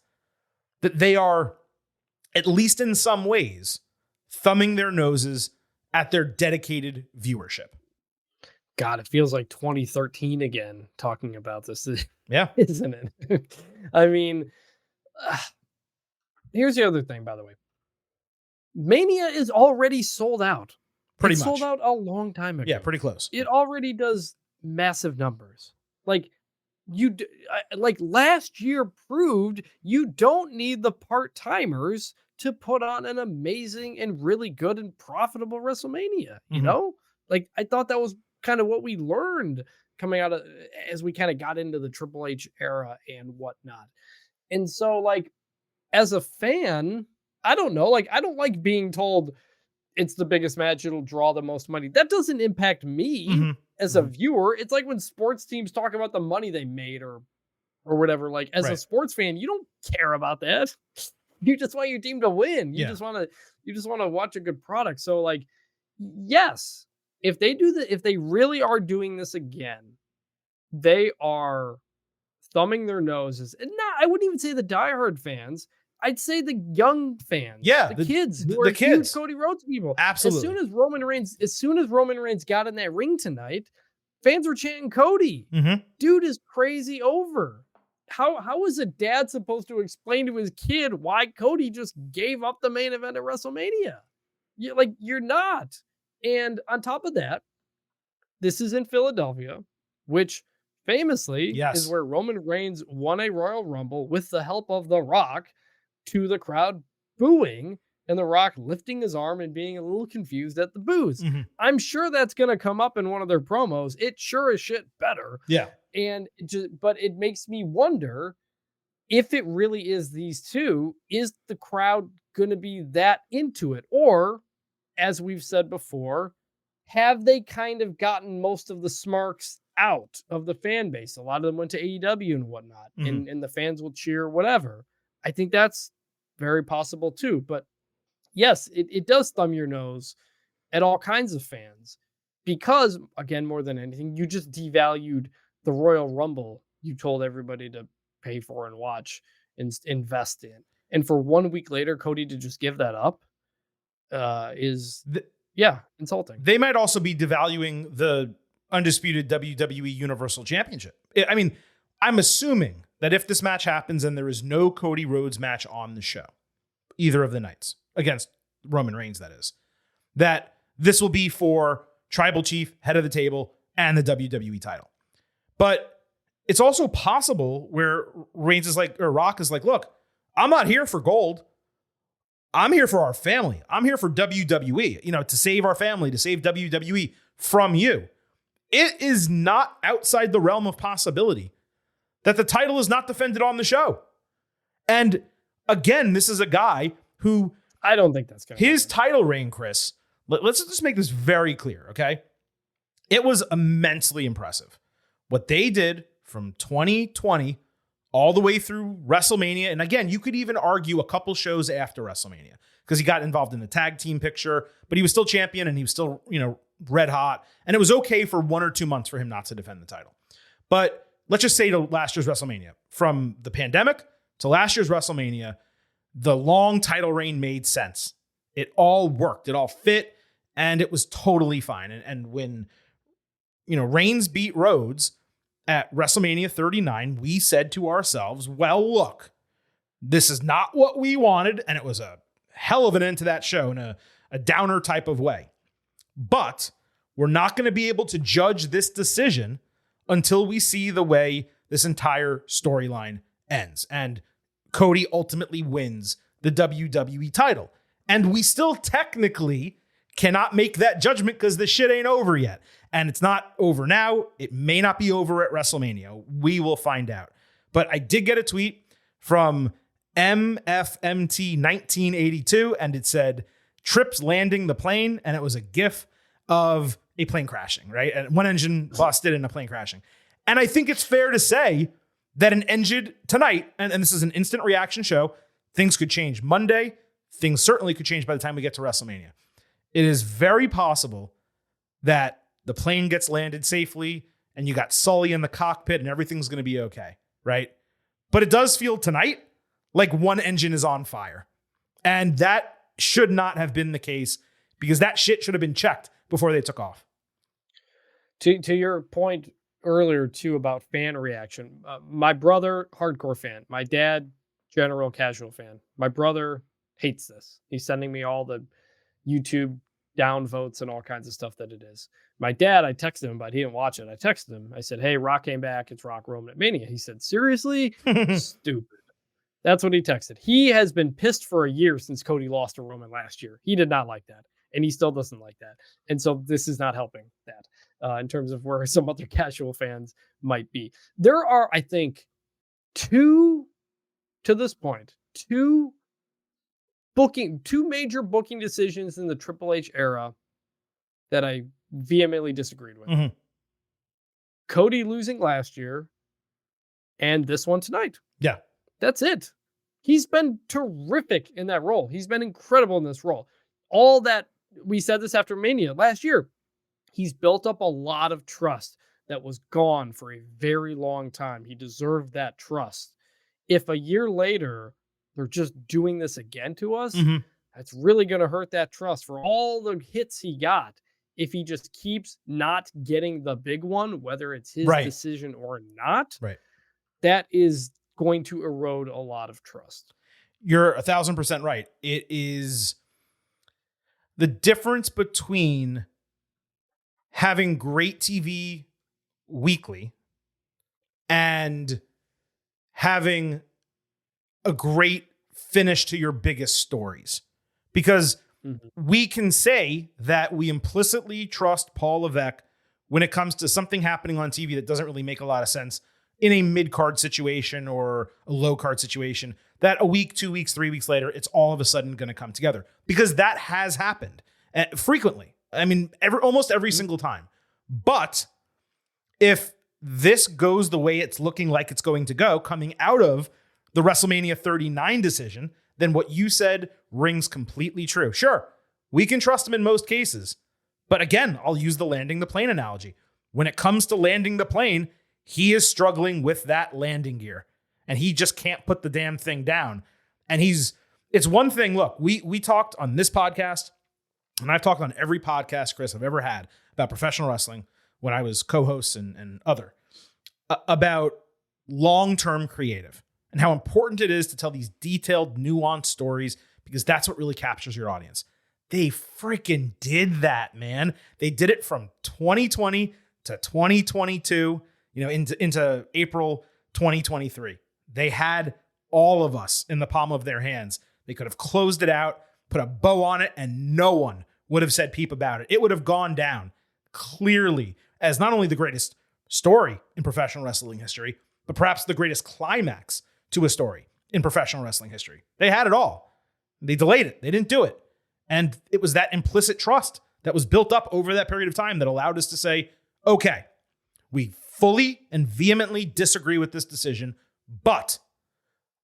that they are, at least in some ways, thumbing their noses at their dedicated viewership? God, it feels like 2013 again talking about this. Yeah. Isn't it? I mean, here's the other thing, by the way. Mania is already sold out. Pretty It much. sold out a long time ago. Yeah, pretty close. It already does massive numbers. Like, like last year proved you don't need the part-timers to put on an amazing and really good and profitable WrestleMania. You Mhm. know, like I thought that was kind of what we learned coming out of as we kind of got into the Triple H era and whatnot. And so, like, as a fan, I don't know, like, I don't like being told it's the biggest match, it'll draw the most money. That doesn't impact me Mhm. as a viewer. It's like when sports teams talk about the money they made or whatever. Like, as a Right. sports fan, you don't care about that. You just want your team to win. You just want to watch a good product. So like, yes, if they really are doing this again, they are thumbing their noses. And I wouldn't even say the diehard fans. I'd say the young fans, the kids who are huge Cody Rhodes people. Absolutely. As soon as Roman Reigns got in that ring tonight, fans were chanting Cody. Mm-hmm. Dude is crazy over. How is a dad supposed to explain to his kid why Cody just gave up the main event at WrestleMania? You're not. And on top of that, this is in Philadelphia, which famously is where Roman Reigns won a Royal Rumble with the help of The Rock, to the crowd booing and The Rock lifting his arm and being a little confused at the boos. Mm-hmm. I'm sure that's going to come up in one of their promos. It sure as shit better. Yeah. But it makes me wonder if it really is these two, is the crowd going to be that into it? Or, as we've said before, have they kind of gotten most of the smarks out of the fan base? A lot of them went to AEW and whatnot, and the fans will cheer whatever. I think that's very possible too. But yes, it does thumb your nose at all kinds of fans because, again, more than anything, you just devalued the Royal Rumble you told everybody to pay for and watch and invest in. And for 1 week later, Cody to just give that up is insulting. They might also be devaluing the undisputed WWE Universal Championship. I mean, I'm assuming that if this match happens and there is no Cody Rhodes match on the show, either of the nights, against Roman Reigns, that is, that this will be for Tribal Chief, head of the table, and the WWE title. But it's also possible where Rock is like, look, I'm not here for gold. I'm here for our family. I'm here for WWE, to save our family, to save WWE from you. It is not outside the realm of possibility that the title is not defended on the show. And again, this is a guy who, I don't think that's going to his title reign, Chris, let's just make this very clear, okay? It was immensely impressive. What they did from 2020 all the way through WrestleMania. And again, you could even argue a couple shows after WrestleMania because he got involved in the tag team picture, but he was still champion and he was still, red hot. And it was okay for 1 or 2 months for him not to defend the title. But let's just say to last year's WrestleMania, from the pandemic to last year's WrestleMania, the long title reign made sense. It all worked. It all fit. And it was totally fine. And when, Reigns beat Rhodes at WrestleMania 39, we said to ourselves, well, look, this is not what we wanted. And it was a hell of an end to that show in a downer type of way. But we're not going to be able to judge this decision until we see the way this entire storyline ends. And Cody ultimately wins the WWE title. And we still technically cannot make that judgment because the shit ain't over yet. And it's not over now. It may not be over at WrestleMania. We will find out. But I did get a tweet from MFMT1982, and it said, Trips landing the plane, and it was a GIF of a plane crashing, right? And one engine busted and a plane crashing. And I think it's fair to say that an engine tonight, and this is an instant reaction show, things could change Monday. Things certainly could change by the time we get to WrestleMania. It is very possible that the plane gets landed safely and you got Sully in the cockpit and everything's going to be okay, right? But it does feel tonight like one engine is on fire. And that should not have been the case because that shit should have been checked before they took off. To your point earlier, too, about fan reaction, my brother, hardcore fan. My dad, general casual fan. My brother hates this. He's sending me all the YouTube downvotes and all kinds of stuff that it is. My dad, I texted him, but he didn't watch it. I texted him. I said, hey, Rock came back. It's Rock Roman at Mania. He said, seriously? Stupid. That's what he texted. He has been pissed for a year since Cody lost to Roman last year. He did not like that. And he still doesn't like that. And so this is not helping that in terms of where some other casual fans might be. There are, I think, two major booking decisions in the Triple H era that I vehemently disagreed with. Mm-hmm. Cody losing last year and this one tonight. Yeah. That's it. He's been terrific in that role. He's been incredible in this role. All that, we said this after Mania last year, he's built up a lot of trust that was gone for a very long time. He deserved that trust. If a year later they're just doing this again to us, that's really going to hurt that trust for all the hits he got. If he just keeps not getting the big one, whether it's his decision or not, that is going to erode a lot of trust. You're 1,000% right. It is the difference between having great TV weekly and having a great finish to your biggest stories. Because we can say that we implicitly trust Paul Levesque when it comes to something happening on TV that doesn't really make a lot of sense in a mid-card situation or a low-card situation, that a week, 2 weeks, 3 weeks later, it's all of a sudden going to come together. Because that has happened frequently. I mean, almost every single time. But if this goes the way it's looking like it's going to go, coming out of the WrestleMania 39 decision, then what you said rings completely true. Sure, we can trust him in most cases. But again, I'll use the landing the plane analogy. When it comes to landing the plane, he is struggling with that landing gear. And he just can't put the damn thing down. And it's one thing, look, we talked on this podcast, and I've talked on every podcast, Chris, I've ever had about professional wrestling when I was co-host and other, about long-term creative and how important it is to tell these detailed, nuanced stories, because that's what really captures your audience. They freaking did that, man. They did it from 2020 to 2022, into April 2023. They had all of us in the palm of their hands. They could have closed it out, put a bow on it, and no one would have said peep about it. It would have gone down clearly as not only the greatest story in professional wrestling history, but perhaps the greatest climax to a story in professional wrestling history. They had it all. They delayed it. They didn't do it. And it was that implicit trust that was built up over that period of time that allowed us to say, okay, we fully and vehemently disagree with this decision, but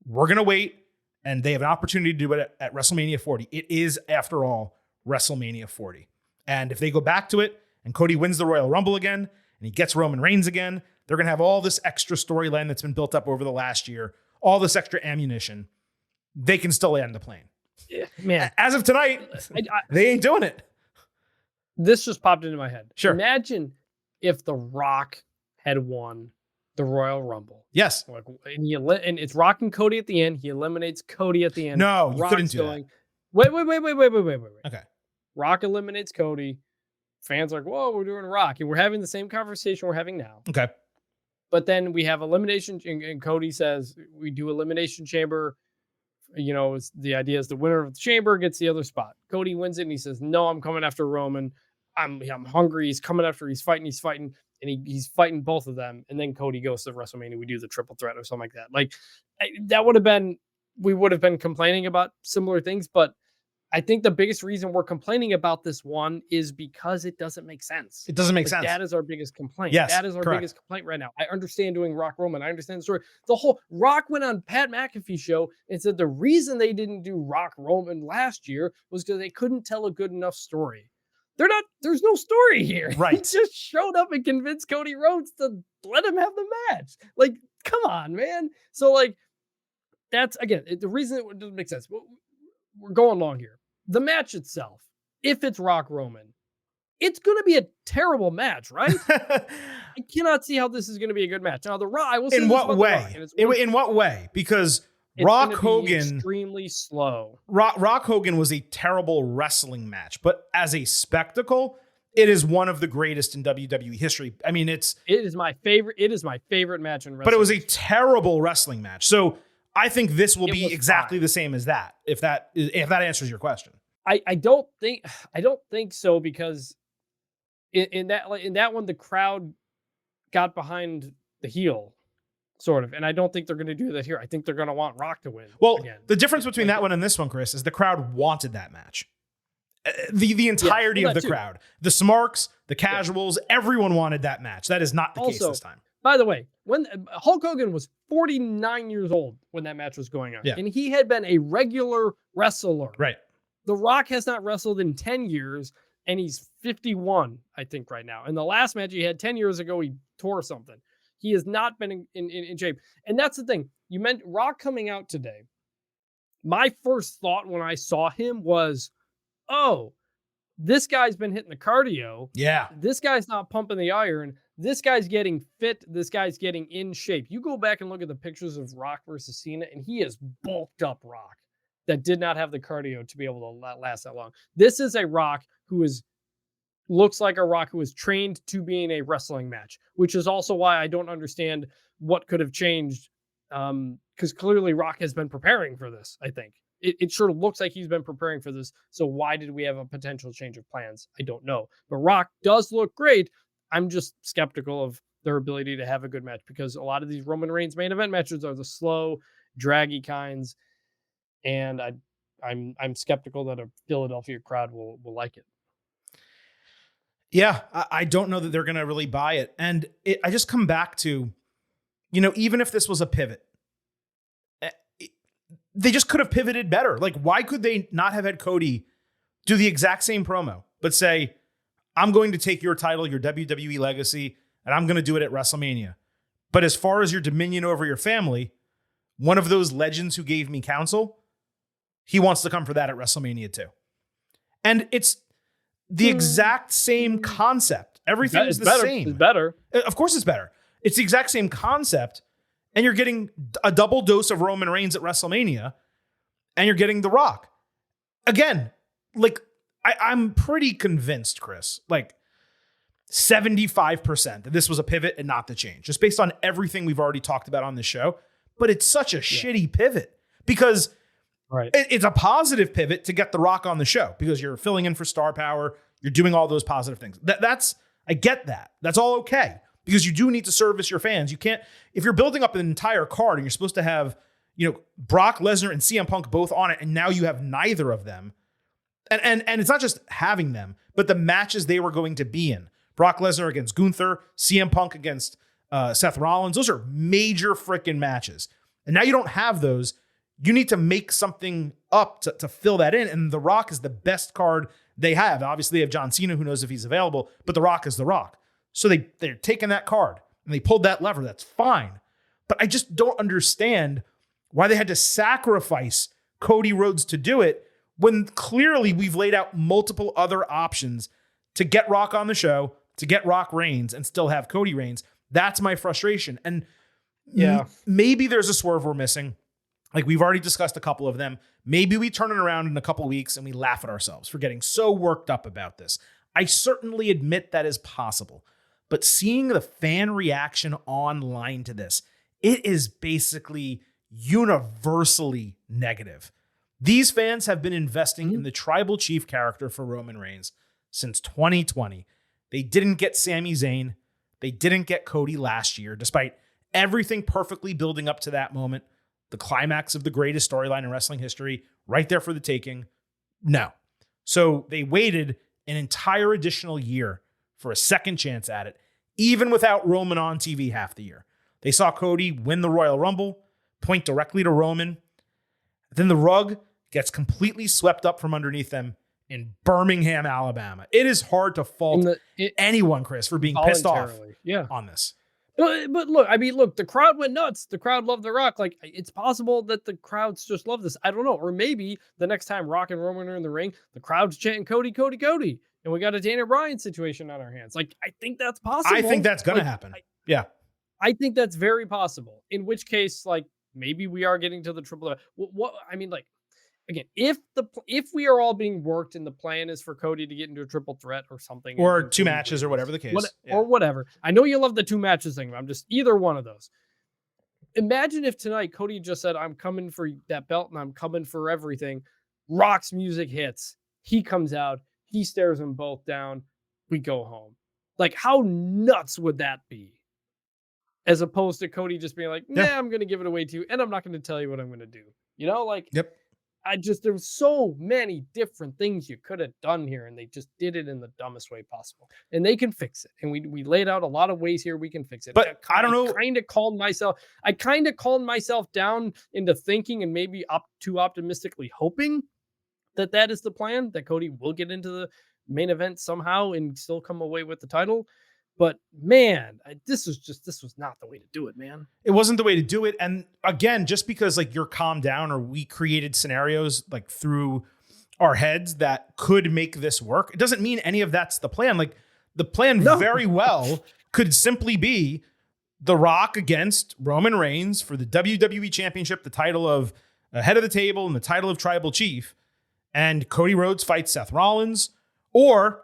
we're going to wait, and they have an opportunity to do it at WrestleMania 40. It is, after all, WrestleMania 40. And if they go back to it and Cody wins the Royal Rumble again and he gets Roman Reigns again, they're going to have all this extra storyline that's been built up over the last year, all this extra ammunition. They can still land the plane. Yeah, man. As of tonight, they ain't doing it. This just popped into my head. Sure. Imagine if The Rock had won the Royal Rumble. Yes. And it's Rock and Cody at the end. He eliminates Cody at the end. No, you couldn't do that. Wait. Okay. Rock eliminates Cody. Fans are like, whoa, we're doing Rock. And we're having the same conversation we're having now. Okay. But then we have elimination, and Cody says, we do Elimination Chamber. The idea is the winner of the chamber gets the other spot. Cody wins it, and he says, no, I'm coming after Roman. I'm hungry. He's coming after, he's fighting. And he's fighting both of them. And then Cody goes to WrestleMania. We do the triple threat or something like that. Like, that would have been, we would have been complaining about similar things. But I think the biggest reason we're complaining about this one is because it doesn't make sense. It doesn't make sense. That is our biggest complaint. Yes, that is our correct. biggest complaint right now. I understand doing Rock Roman. I understand the story. The whole Rock went on Pat McAfee show and said the reason they didn't do Rock Roman last year was because they couldn't tell a good enough story. There's no story here. Right. He just showed up and convinced Cody Rhodes to let him have the match. Like, come on, man. So, like, that's, again, the reason it doesn't make sense. We're going long here. The match itself, if it's Rock Roman, it's going to be a terrible match, right? I cannot see how this is going to be a good match. Now, I will say in what way? In what way? Because Rock Hogan, extremely slow. Rock Hogan was a terrible wrestling match, but as a spectacle, it is one of the greatest in WWE history. I mean, it is my favorite. It is my favorite match in wrestling. But it was a terrible wrestling match. So I think this will be exactly the same as that. If that answers your question, I don't think so, because in that one the crowd got behind the heel. Sort of. And I don't think they're going to do that here. I think they're going to want Rock to win. Well, again. The difference between that one and this one, Chris, is the crowd wanted that match. The entirety of the crowd, the smarks, the casuals, everyone wanted that match. That is not the case this time. By the way, when Hulk Hogan was 49 years old when that match was going on, and he had been a regular wrestler. Right. The Rock has not wrestled in 10 years, and he's 51, I think, right now. And the last match he had 10 years ago, he tore something. He has not been in shape. And that's the thing. You meant Rock coming out today. My first thought when I saw him was, oh, this guy's been hitting the cardio. Yeah. This guy's not pumping the iron. This guy's getting fit. This guy's getting in shape. You go back and look at the pictures of Rock versus Cena, and he is bulked up Rock that did not have the cardio to be able to last that long. This is a Rock who looks like a Rock who is trained to be in a wrestling match, which is also why I don't understand what could have changed. Because clearly Rock has been preparing for this, I think. It sure looks like he's been preparing for this. So why did we have a potential change of plans? I don't know. But Rock does look great. I'm just skeptical of their ability to have a good match because a lot of these Roman Reigns main event matches are the slow, draggy kinds. And I'm skeptical that a Philadelphia crowd will like it. Yeah, I don't know that they're going to really buy it. And I just come back to, even if this was a pivot, they just could have pivoted better. Like, why could they not have had Cody do the exact same promo, but say, I'm going to take your title, your WWE legacy, and I'm going to do it at WrestleMania. But as far as your dominion over your family, one of those legends who gave me counsel, he wants to come for that at WrestleMania too. And it's the exact same concept. Everything is the same. It's better. Of course it's better. It's the exact same concept. And you're getting a double dose of Roman Reigns at WrestleMania. And you're getting The Rock. Again, like, I'm pretty convinced, Chris, like 75% that this was a pivot and not the change. Just based on everything we've already talked about on this show. But it's such a shitty pivot because it's a positive pivot to get The Rock on the show because you're filling in for star power. You're doing all those positive things. I get that. That's all okay because you do need to service your fans. You can't, if you're building up an entire card and you're supposed to have, Brock Lesnar and CM Punk both on it, and now you have neither of them. And it's not just having them, but the matches they were going to be in. Brock Lesnar against Gunther, CM Punk against Seth Rollins. Those are major freaking matches. And now you don't have those. You need to make something up to fill that in. And The Rock is the best card they have. Obviously, they have John Cena, who knows if he's available, but The Rock is The Rock. So they're taking that card and they pulled that lever. That's fine. But I just don't understand why they had to sacrifice Cody Rhodes to do it when clearly we've laid out multiple other options to get Rock on the show, to get Rock Reigns and still have Cody Reigns. That's my frustration. And maybe there's a swerve we're missing. Like we've already discussed a couple of them. Maybe we turn it around in a couple of weeks and we laugh at ourselves for getting so worked up about this. I certainly admit that is possible. But seeing the fan reaction online to this, it is basically universally negative. These fans have been investing in the tribal chief character for Roman Reigns since 2020. They didn't get Sami Zayn. They didn't get Cody last year, despite everything perfectly building up to that moment. The climax of the greatest storyline in wrestling history, right there for the taking. No. So they waited an entire additional year for a second chance at it, even without Roman on TV half the year. They saw Cody win the Royal Rumble, point directly to Roman. Then the rug gets completely swept up from underneath them in Birmingham, Alabama. It is hard to fault anyone, Chris, for being pissed off on this. But look, the crowd went nuts. The crowd loved The Rock. Like, it's possible that the crowds just love this. I don't know. Or maybe the next time Rock and Roman are in the ring, the crowd's chanting Cody, Cody, Cody. And we got a Daniel Bryan situation on our hands. Like, I think that's possible. I think that's going to happen. I think that's very possible. In which case, like, maybe we are getting to the triple. Again, if we are all being worked and the plan is for Cody to get into a triple threat or something, or two matches or whatever the case, or whatever. I know you love the two matches thing, but I'm just either one of those. Imagine if tonight Cody just said, I'm coming for that belt and I'm coming for everything. Rock's music hits. He comes out. He stares them both down. We go home. Like, how nuts would that be? As opposed to Cody just being like, I'm going to give it away to you and I'm not going to tell you what I'm going to do. Yep. there's so many different things you could have done here, and they just did it in the dumbest way possible. And they can fix it. And we laid out a lot of ways here we can fix it. But I don't know. I kind of calmed myself down into thinking and maybe too optimistically hoping that is the plan, that Cody will get into the main event somehow and still come away with the title. But man, this was not the way to do it, man. It wasn't the way to do it. And again, just because like you're calmed down or we created scenarios like through our heads that could make this work, it doesn't mean any of that's the plan. Like the plan very well could simply be The Rock against Roman Reigns for the WWE Championship, the title of Head of the Table and the title of Tribal Chief, and Cody Rhodes fights Seth Rollins. Or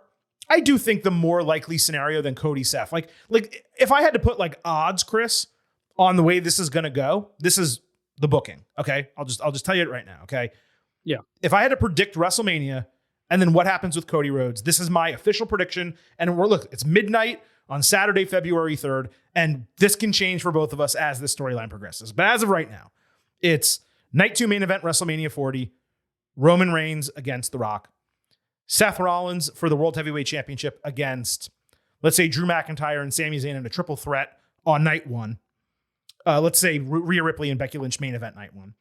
I do think the more likely scenario than Cody Seth. Like if I had to put like odds, Chris, on the way this is going to go, this is the booking. Okay. I'll just tell you it right now. Okay. Yeah. If I had to predict WrestleMania and then what happens with Cody Rhodes, this is my official prediction. And it's midnight on Saturday, February 3rd. And this can change for both of us as this storyline progresses. But as of right now, it's night 2 main event, WrestleMania 40, Roman Reigns against The Rock. Seth Rollins for the World Heavyweight Championship against, let's say, Drew McIntyre and Sami Zayn in a triple threat on night 1. Let's say Rhea Ripley and Becky Lynch main event night 1.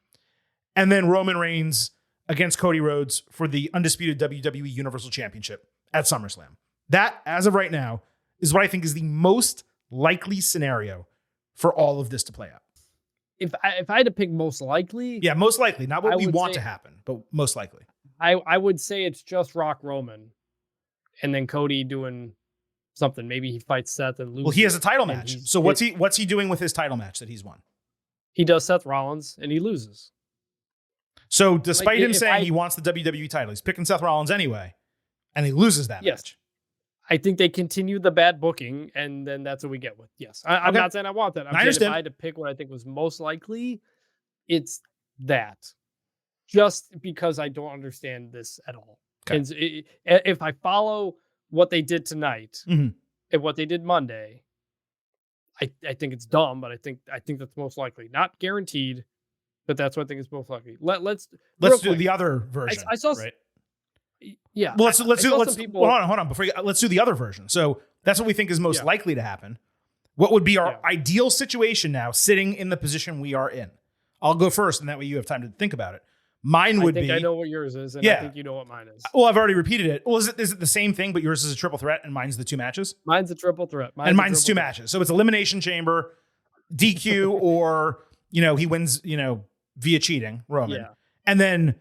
And then Roman Reigns against Cody Rhodes for the undisputed WWE Universal Championship at SummerSlam. That, as of right now, is what I think is the most likely scenario for all of this to play out. If I had to pick most likely... Yeah, most likely. Not what we want to happen, but most likely. I would say it's just Rock Roman and then Cody doing something. Maybe he fights Seth and loses. Well, he has a title match. So what's he doing with his title match that he's won? He does Seth Rollins and he loses. So despite him saying he wants the WWE title, he's picking Seth Rollins anyway, and he loses that match. I think they continue the bad booking, and then that's what we get with. Yes. I'm not saying I want that. I'm saying if I had to pick what I think was most likely, it's that. Just because I don't understand this at all. Okay. And if I follow what they did tonight and what they did Monday, I think it's dumb, but I think that's most likely. Not guaranteed, but that's what I think is most likely. Let's do the other version. I saw, right? Yeah. Well, let's hold on before let's do the other version. So that's what we think is most likely to happen. What would be our ideal situation now, sitting in the position we are in? I'll go first, and that way you have time to think about it. Mine would be... I know what yours is, and I think you know what mine is. Well, I've already repeated it. Well, is it the same thing, but yours is a triple threat, and mine's the 2 matches? Mine's a triple threat. Mine's 2 matches. So it's Elimination Chamber, DQ, or, he wins, via cheating, Roman. Yeah. And then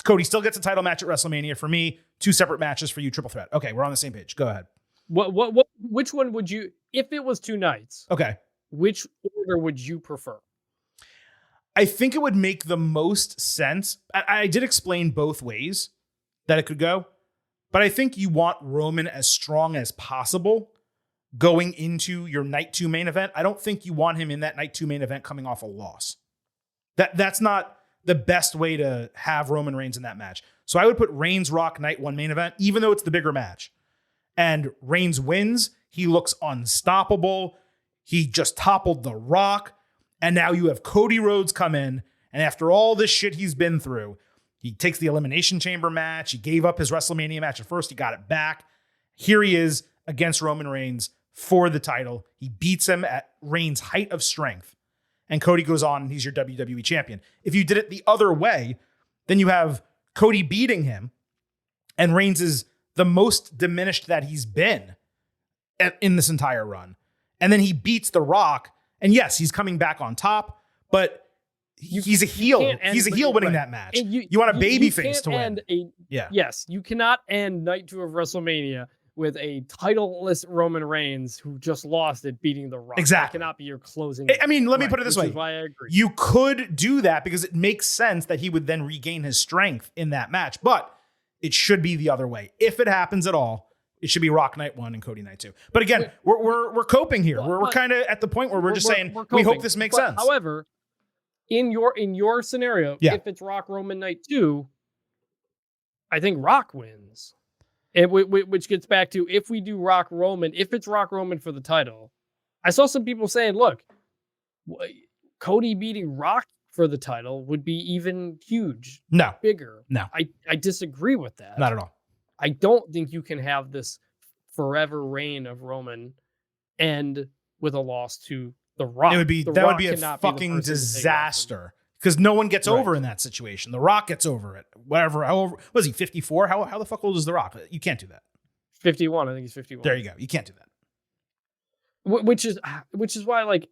Cody still gets a title match at WrestleMania. For me, 2 separate matches for you, triple threat. Okay, we're on the same page. Go ahead. Which one would you... If it was 2 nights... Okay. Which order would you prefer? I think it would make the most sense. I did explain both ways that it could go, but I think you want Roman as strong as possible going into your night 2 main event. I don't think you want him in that night 2 main event coming off a loss. That's not the best way to have Roman Reigns in that match. So I would put Reigns Rock night 1 main event, even though it's the bigger match. And Reigns wins. He looks unstoppable. He just toppled The Rock. And now you have Cody Rhodes come in, and after all this shit he's been through, he takes the Elimination Chamber match. He gave up his WrestleMania match at first. He got it back. Here he is against Roman Reigns for the title. He beats him at Reigns' height of strength. And Cody goes on, and he's your WWE champion. If you did it the other way, then you have Cody beating him, and Reigns is the most diminished that he's been in this entire run. And then he beats The Rock. And yes, he's coming back on top, but he's a heel. He's a heel winning that match. You want a baby face to win. Yes, you cannot end night 2 of WrestleMania with a titleless Roman Reigns who just lost it beating The Rock. Exactly. That cannot be your closing. I mean, let me put it this way. Why I agree. You could do that because it makes sense that he would then regain his strength in that match, but it should be the other way. If it happens at all, it should be Rock night 1 and Cody night 2. But again, we're coping here. We're kind of at the point where we're just saying we hope this makes sense. However, in your scenario, if it's Rock Roman night 2, I think Rock wins. Which gets back to if we do Rock Roman, if it's Rock Roman for the title, I saw some people saying, look, Cody beating Rock for the title would be even huge, No, bigger. no, I disagree with that. not at all. I don't think you can have this forever reign of Roman end with a loss to The Rock. It would be The that Rock would be a cannot fucking the person to take off him. disaster because no one gets Right. over in that situation. The Rock gets over it. Whatever. However, was he 54? How the fuck old is The Rock? You can't do that. 51. I think he's 51. There you go. You can't do that. Which is why, like,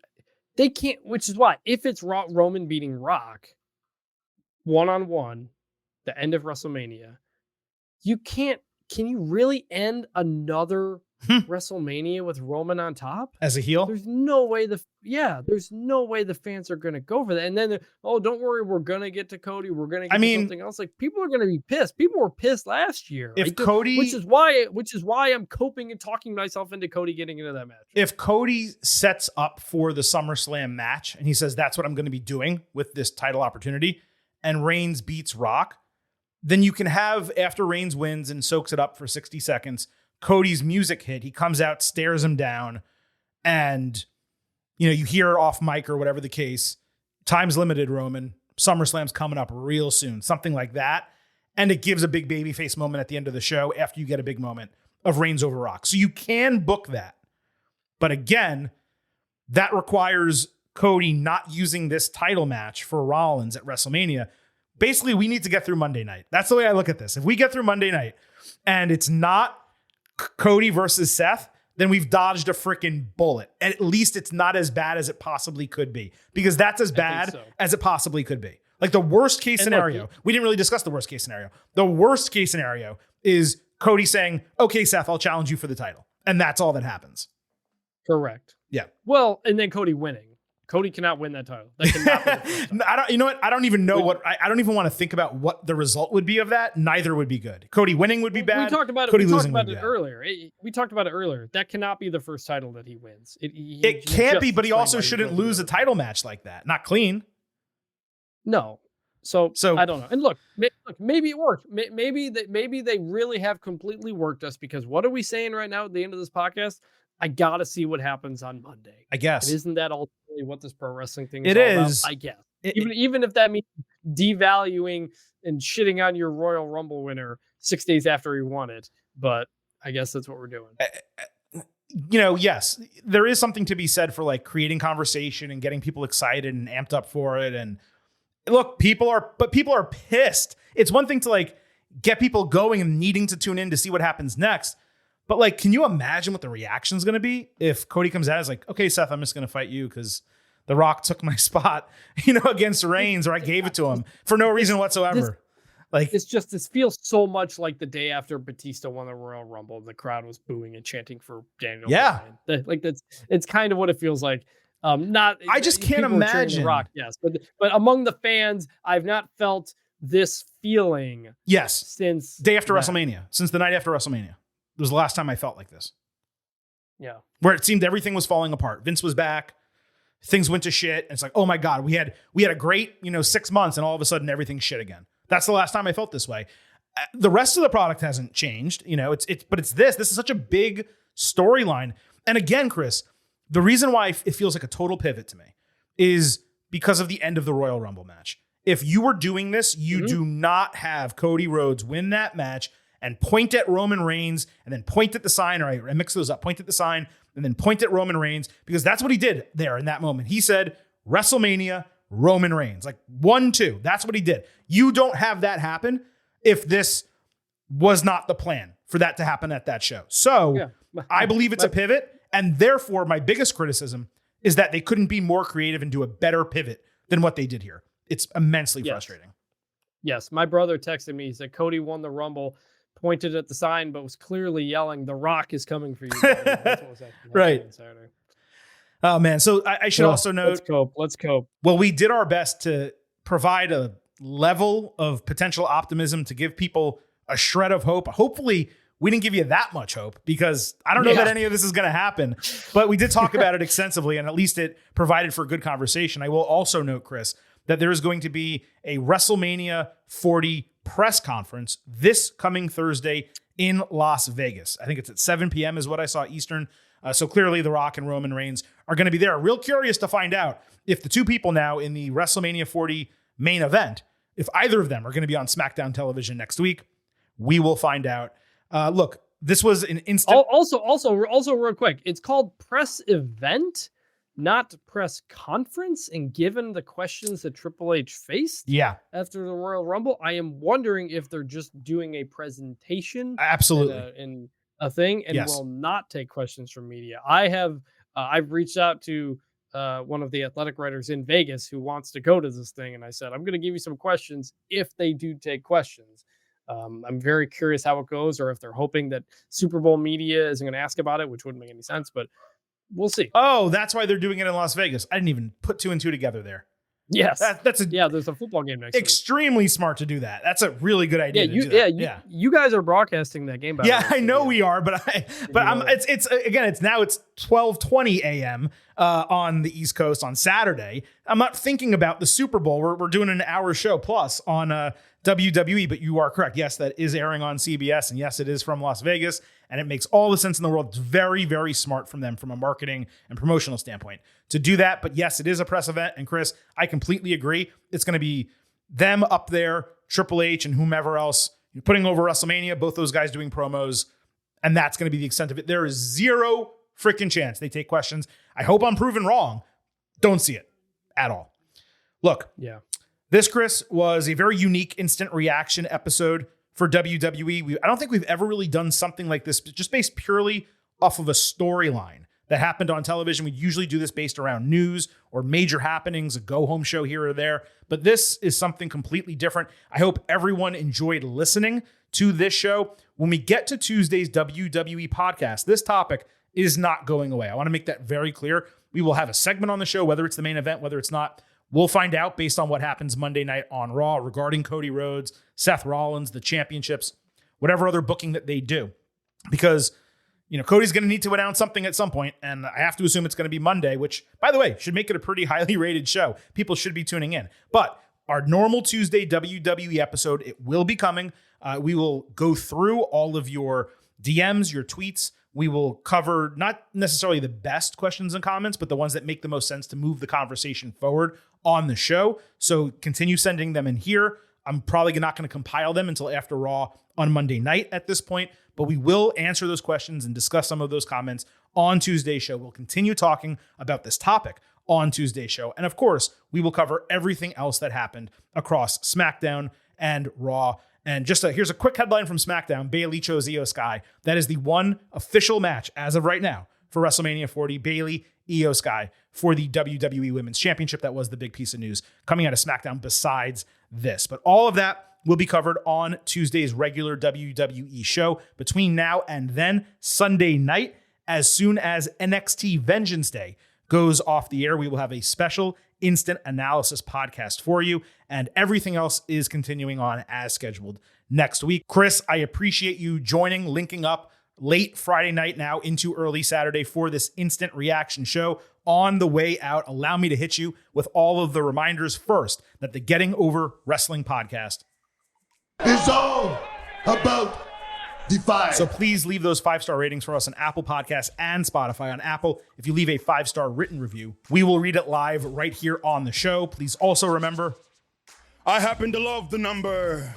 they can't. Which is why, if it's Roman beating Rock 1-on-1, the end of WrestleMania, you can't. Can you really end another WrestleMania with Roman on top? As a heel? There's no way there's no way the fans are gonna go for that. And then, oh, don't worry, we're gonna get to Cody. We're gonna get to something else. Like, people are gonna be pissed. People were pissed last year. If Cody, which is why I'm coping and talking myself into Cody getting into that match. If Cody sets up for the SummerSlam match and he says that's what I'm going to be doing with this title opportunity, and Reigns beats Rock, then you can have, after Reigns wins and soaks it up for 60 seconds, Cody's music hit. He comes out, stares him down, and you hear off mic or whatever the case, time's limited, Roman. SummerSlam's coming up real soon, something like that. And it gives a big babyface moment at the end of the show after you get a big moment of Reigns over Rock. So you can book that. But again, that requires Cody not using this title match for Rollins at WrestleMania. Basically, we need to get through Monday night. That's the way I look at this. If we get through Monday night and it's not Cody versus Seth, then we've dodged a freaking bullet. At least it's not as bad as it possibly could be, because that's as bad as it possibly could be. Like, the worst case scenario, we didn't really discuss the worst case scenario. The worst case scenario is Cody saying, okay, Seth, I'll challenge you for the title. And that's all that happens. Correct. Yeah. Well, and then Cody winning. Cody cannot win that title. That cannot be the first time. I don't. You know what? I don't even know I don't even want to think about what the result would be of that. Neither would be good. Cody winning would be bad. We talked about Cody it. We talked losing about would be it bad. earlier. We talked about it earlier. That cannot be the first title that he wins. It can't be, but he also shouldn't lose a title match like that. Not clean. No. So I don't know. And look, maybe it worked. Maybe they really have completely worked us, because what are we saying right now at the end of this podcast? I gotta see what happens on Monday. I guess. And isn't that ultimately what this pro wrestling thing is It all is. about? I guess. Even if that means devaluing and shitting on your Royal Rumble winner 6 days after he won it. But I guess that's what we're doing. Yes, there is something to be said for like creating conversation and getting people excited and amped up for it. And look, people are pissed. It's one thing to like get people going and needing to tune in to see what happens next. But like, can you imagine what the reaction is going to be if Cody comes out as like, okay, Seth, I'm just going to fight you because The Rock took my spot, against Reigns, or I gave it to him for no reason whatsoever. This feels so much like the day after Batista won the Royal Rumble, and the crowd was booing and chanting for Daniel Bryan. It's kind of what it feels like. I just can't imagine. The Rock, yes, but among the fans, I've not felt this feeling. Yes, since day after WrestleMania, since the night after WrestleMania. It was the last time I felt like this. Yeah. Where it seemed everything was falling apart. Vince was back. Things went to shit. And it's like, oh my God, we had a great, 6 months, and all of a sudden everything's shit again. That's the last time I felt this way. The rest of the product hasn't changed. But it's this. This is such a big storyline. And again, Chris, the reason why it feels like a total pivot to me is because of the end of the Royal Rumble match. If you were doing this, you do not have Cody Rhodes win that match and point at Roman Reigns and then point at the sign, or I mix those up, point at the sign and then point at Roman Reigns, because that's what he did there in that moment. He said, WrestleMania, Roman Reigns, like 1-2. That's what he did. You don't have that happen if this was not the plan for that to happen at that show. So I believe it's a pivot, and therefore my biggest criticism is that they couldn't be more creative and do a better pivot than what they did here. It's immensely frustrating. Yes, my brother texted me. He said Cody won the Rumble, pointed at the sign, but was clearly yelling, "The Rock is coming for you." That's what was right. Oh man. So I should also note, let's cope. Well, we did our best to provide a level of potential optimism to give people a shred of hope. Hopefully we didn't give you that much hope, because I don't know that any of this is going to happen, but we did talk about it extensively, and at least it provided for good conversation. I will also note, Chris, that there is going to be a WrestleMania 40 press conference this coming Thursday in Las Vegas. I think it's at 7 p.m. is what I saw Eastern. So clearly The Rock and Roman Reigns are going to be there. Real curious to find out if the two people now in the WrestleMania 40 main event, if either of them are going to be on SmackDown television next week. We will find out. Look, this was an instant. Also, real quick, it's called press event, not press conference. And given the questions that Triple H faced after the Royal Rumble, I am wondering if they're just doing a presentation. Absolutely. In a thing and will not take questions from media. I've reached out to one of the athletic writers in Vegas who wants to go to this thing. And I said, I'm going to give you some questions if they do take questions. I'm very curious how it goes, or if they're hoping that Super Bowl media isn't going to ask about it, which wouldn't make any sense, but we'll see. Oh, that's why they're doing it in Las Vegas. I didn't even put 2 and 2 together there. Yes. There's a football game next week. Extremely smart to do that. That's a really good idea. You guys are broadcasting that game. I know we are, but it's 12:20 a.m. On the East Coast on Saturday. I'm not thinking about the Super Bowl. We're doing an hour show plus on WWE, but you are correct. Yes, that is airing on CBS, and yes, it is from Las Vegas, and it makes all the sense in the world. It's very, very smart from them from a marketing and promotional standpoint to do that. But yes, it is a press event, and Chris, I completely agree. It's going to be them up there, Triple H and whomever else putting over WrestleMania, both those guys doing promos, and that's going to be the extent of it. There is zero freaking chance they take questions. I hope I'm proven wrong. Don't see it at all. Look, this, Chris, was a very unique instant reaction episode for WWE. I don't think we've ever really done something like this, just based purely off of a storyline that happened on television. We usually do this based around news or major happenings, a go-home show here or there. But this is something completely different. I hope everyone enjoyed listening to this show. When we get to Tuesday's WWE podcast, this topic is not going away. I want to make that very clear. We will have a segment on the show, whether it's the main event, whether it's not. We'll find out based on what happens Monday night on Raw regarding Cody Rhodes, Seth Rollins, the championships, whatever other booking that they do. Because, Cody's going to need to announce something at some point, and I have to assume it's going to be Monday, which, by the way, should make it a pretty highly rated show. People should be tuning in. But our normal Tuesday WWE episode, it will be coming. We will go through all of your DMs, your tweets. We will cover not necessarily the best questions and comments, but the ones that make the most sense to move the conversation forward on the show. So continue sending them in here. I'm probably not going to compile them until after Raw on Monday night at this point, but we will answer those questions and discuss some of those comments on Tuesday's show. We'll continue talking about this topic on Tuesday's show. And of course, we will cover everything else that happened across SmackDown and Raw. And here's a quick headline from SmackDown. Bayley chose Io Sky. That is the one official match as of right now for WrestleMania 40. Bayley, Io Sky for the WWE Women's Championship. That was the big piece of news coming out of SmackDown besides this. But all of that will be covered on Tuesday's regular WWE show. Between now and then, Sunday night, as soon as NXT Vengeance Day goes off the air, we will have a special instant analysis podcast for you, and everything else is continuing on as scheduled next week. Chris, I appreciate you linking up late Friday night now into early Saturday for this instant reaction show. On the way out, allow me to hit you with all of the reminders. First, that the Getting Over Wrestling podcast is all about Defy. So please leave those 5-star ratings for us on Apple Podcasts and Spotify. On Apple, if you leave a 5-star written review, we will read it live right here on the show. Please also remember, I happen to love the number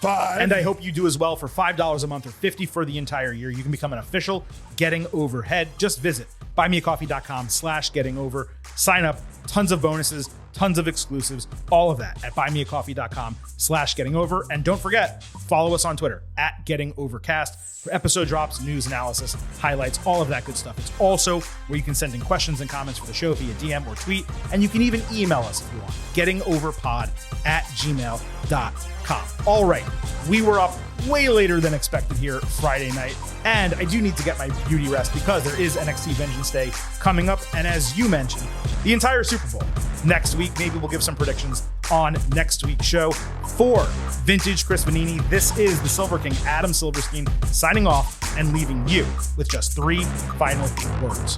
5. And I hope you do as well. For $5 a month or $50 for the entire year, you can become an official Getting Over head. Just visit buymeacoffee.com/gettingover. Sign up. Tons of bonuses, tons of exclusives, all of that at buymeacoffee.com/gettingover. And don't forget, follow us on Twitter @gettingovercast for episode drops, news analysis, highlights, all of that good stuff. It's also where you can send in questions and comments for the show via DM or tweet. And you can even email us if you want. gettingoverpod@gmail.com. All right. We were up way later than expected here Friday night. And I do need to get my beauty rest because there is NXT Vengeance Day coming up. And as you mentioned, the entire Super Bowl next week. Maybe we'll give some predictions on next week's show. For Vintage Chris Vanini, this is the Silver King, Adam Silverstein, signing off and leaving you with just 3 final words.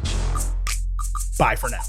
Bye for now.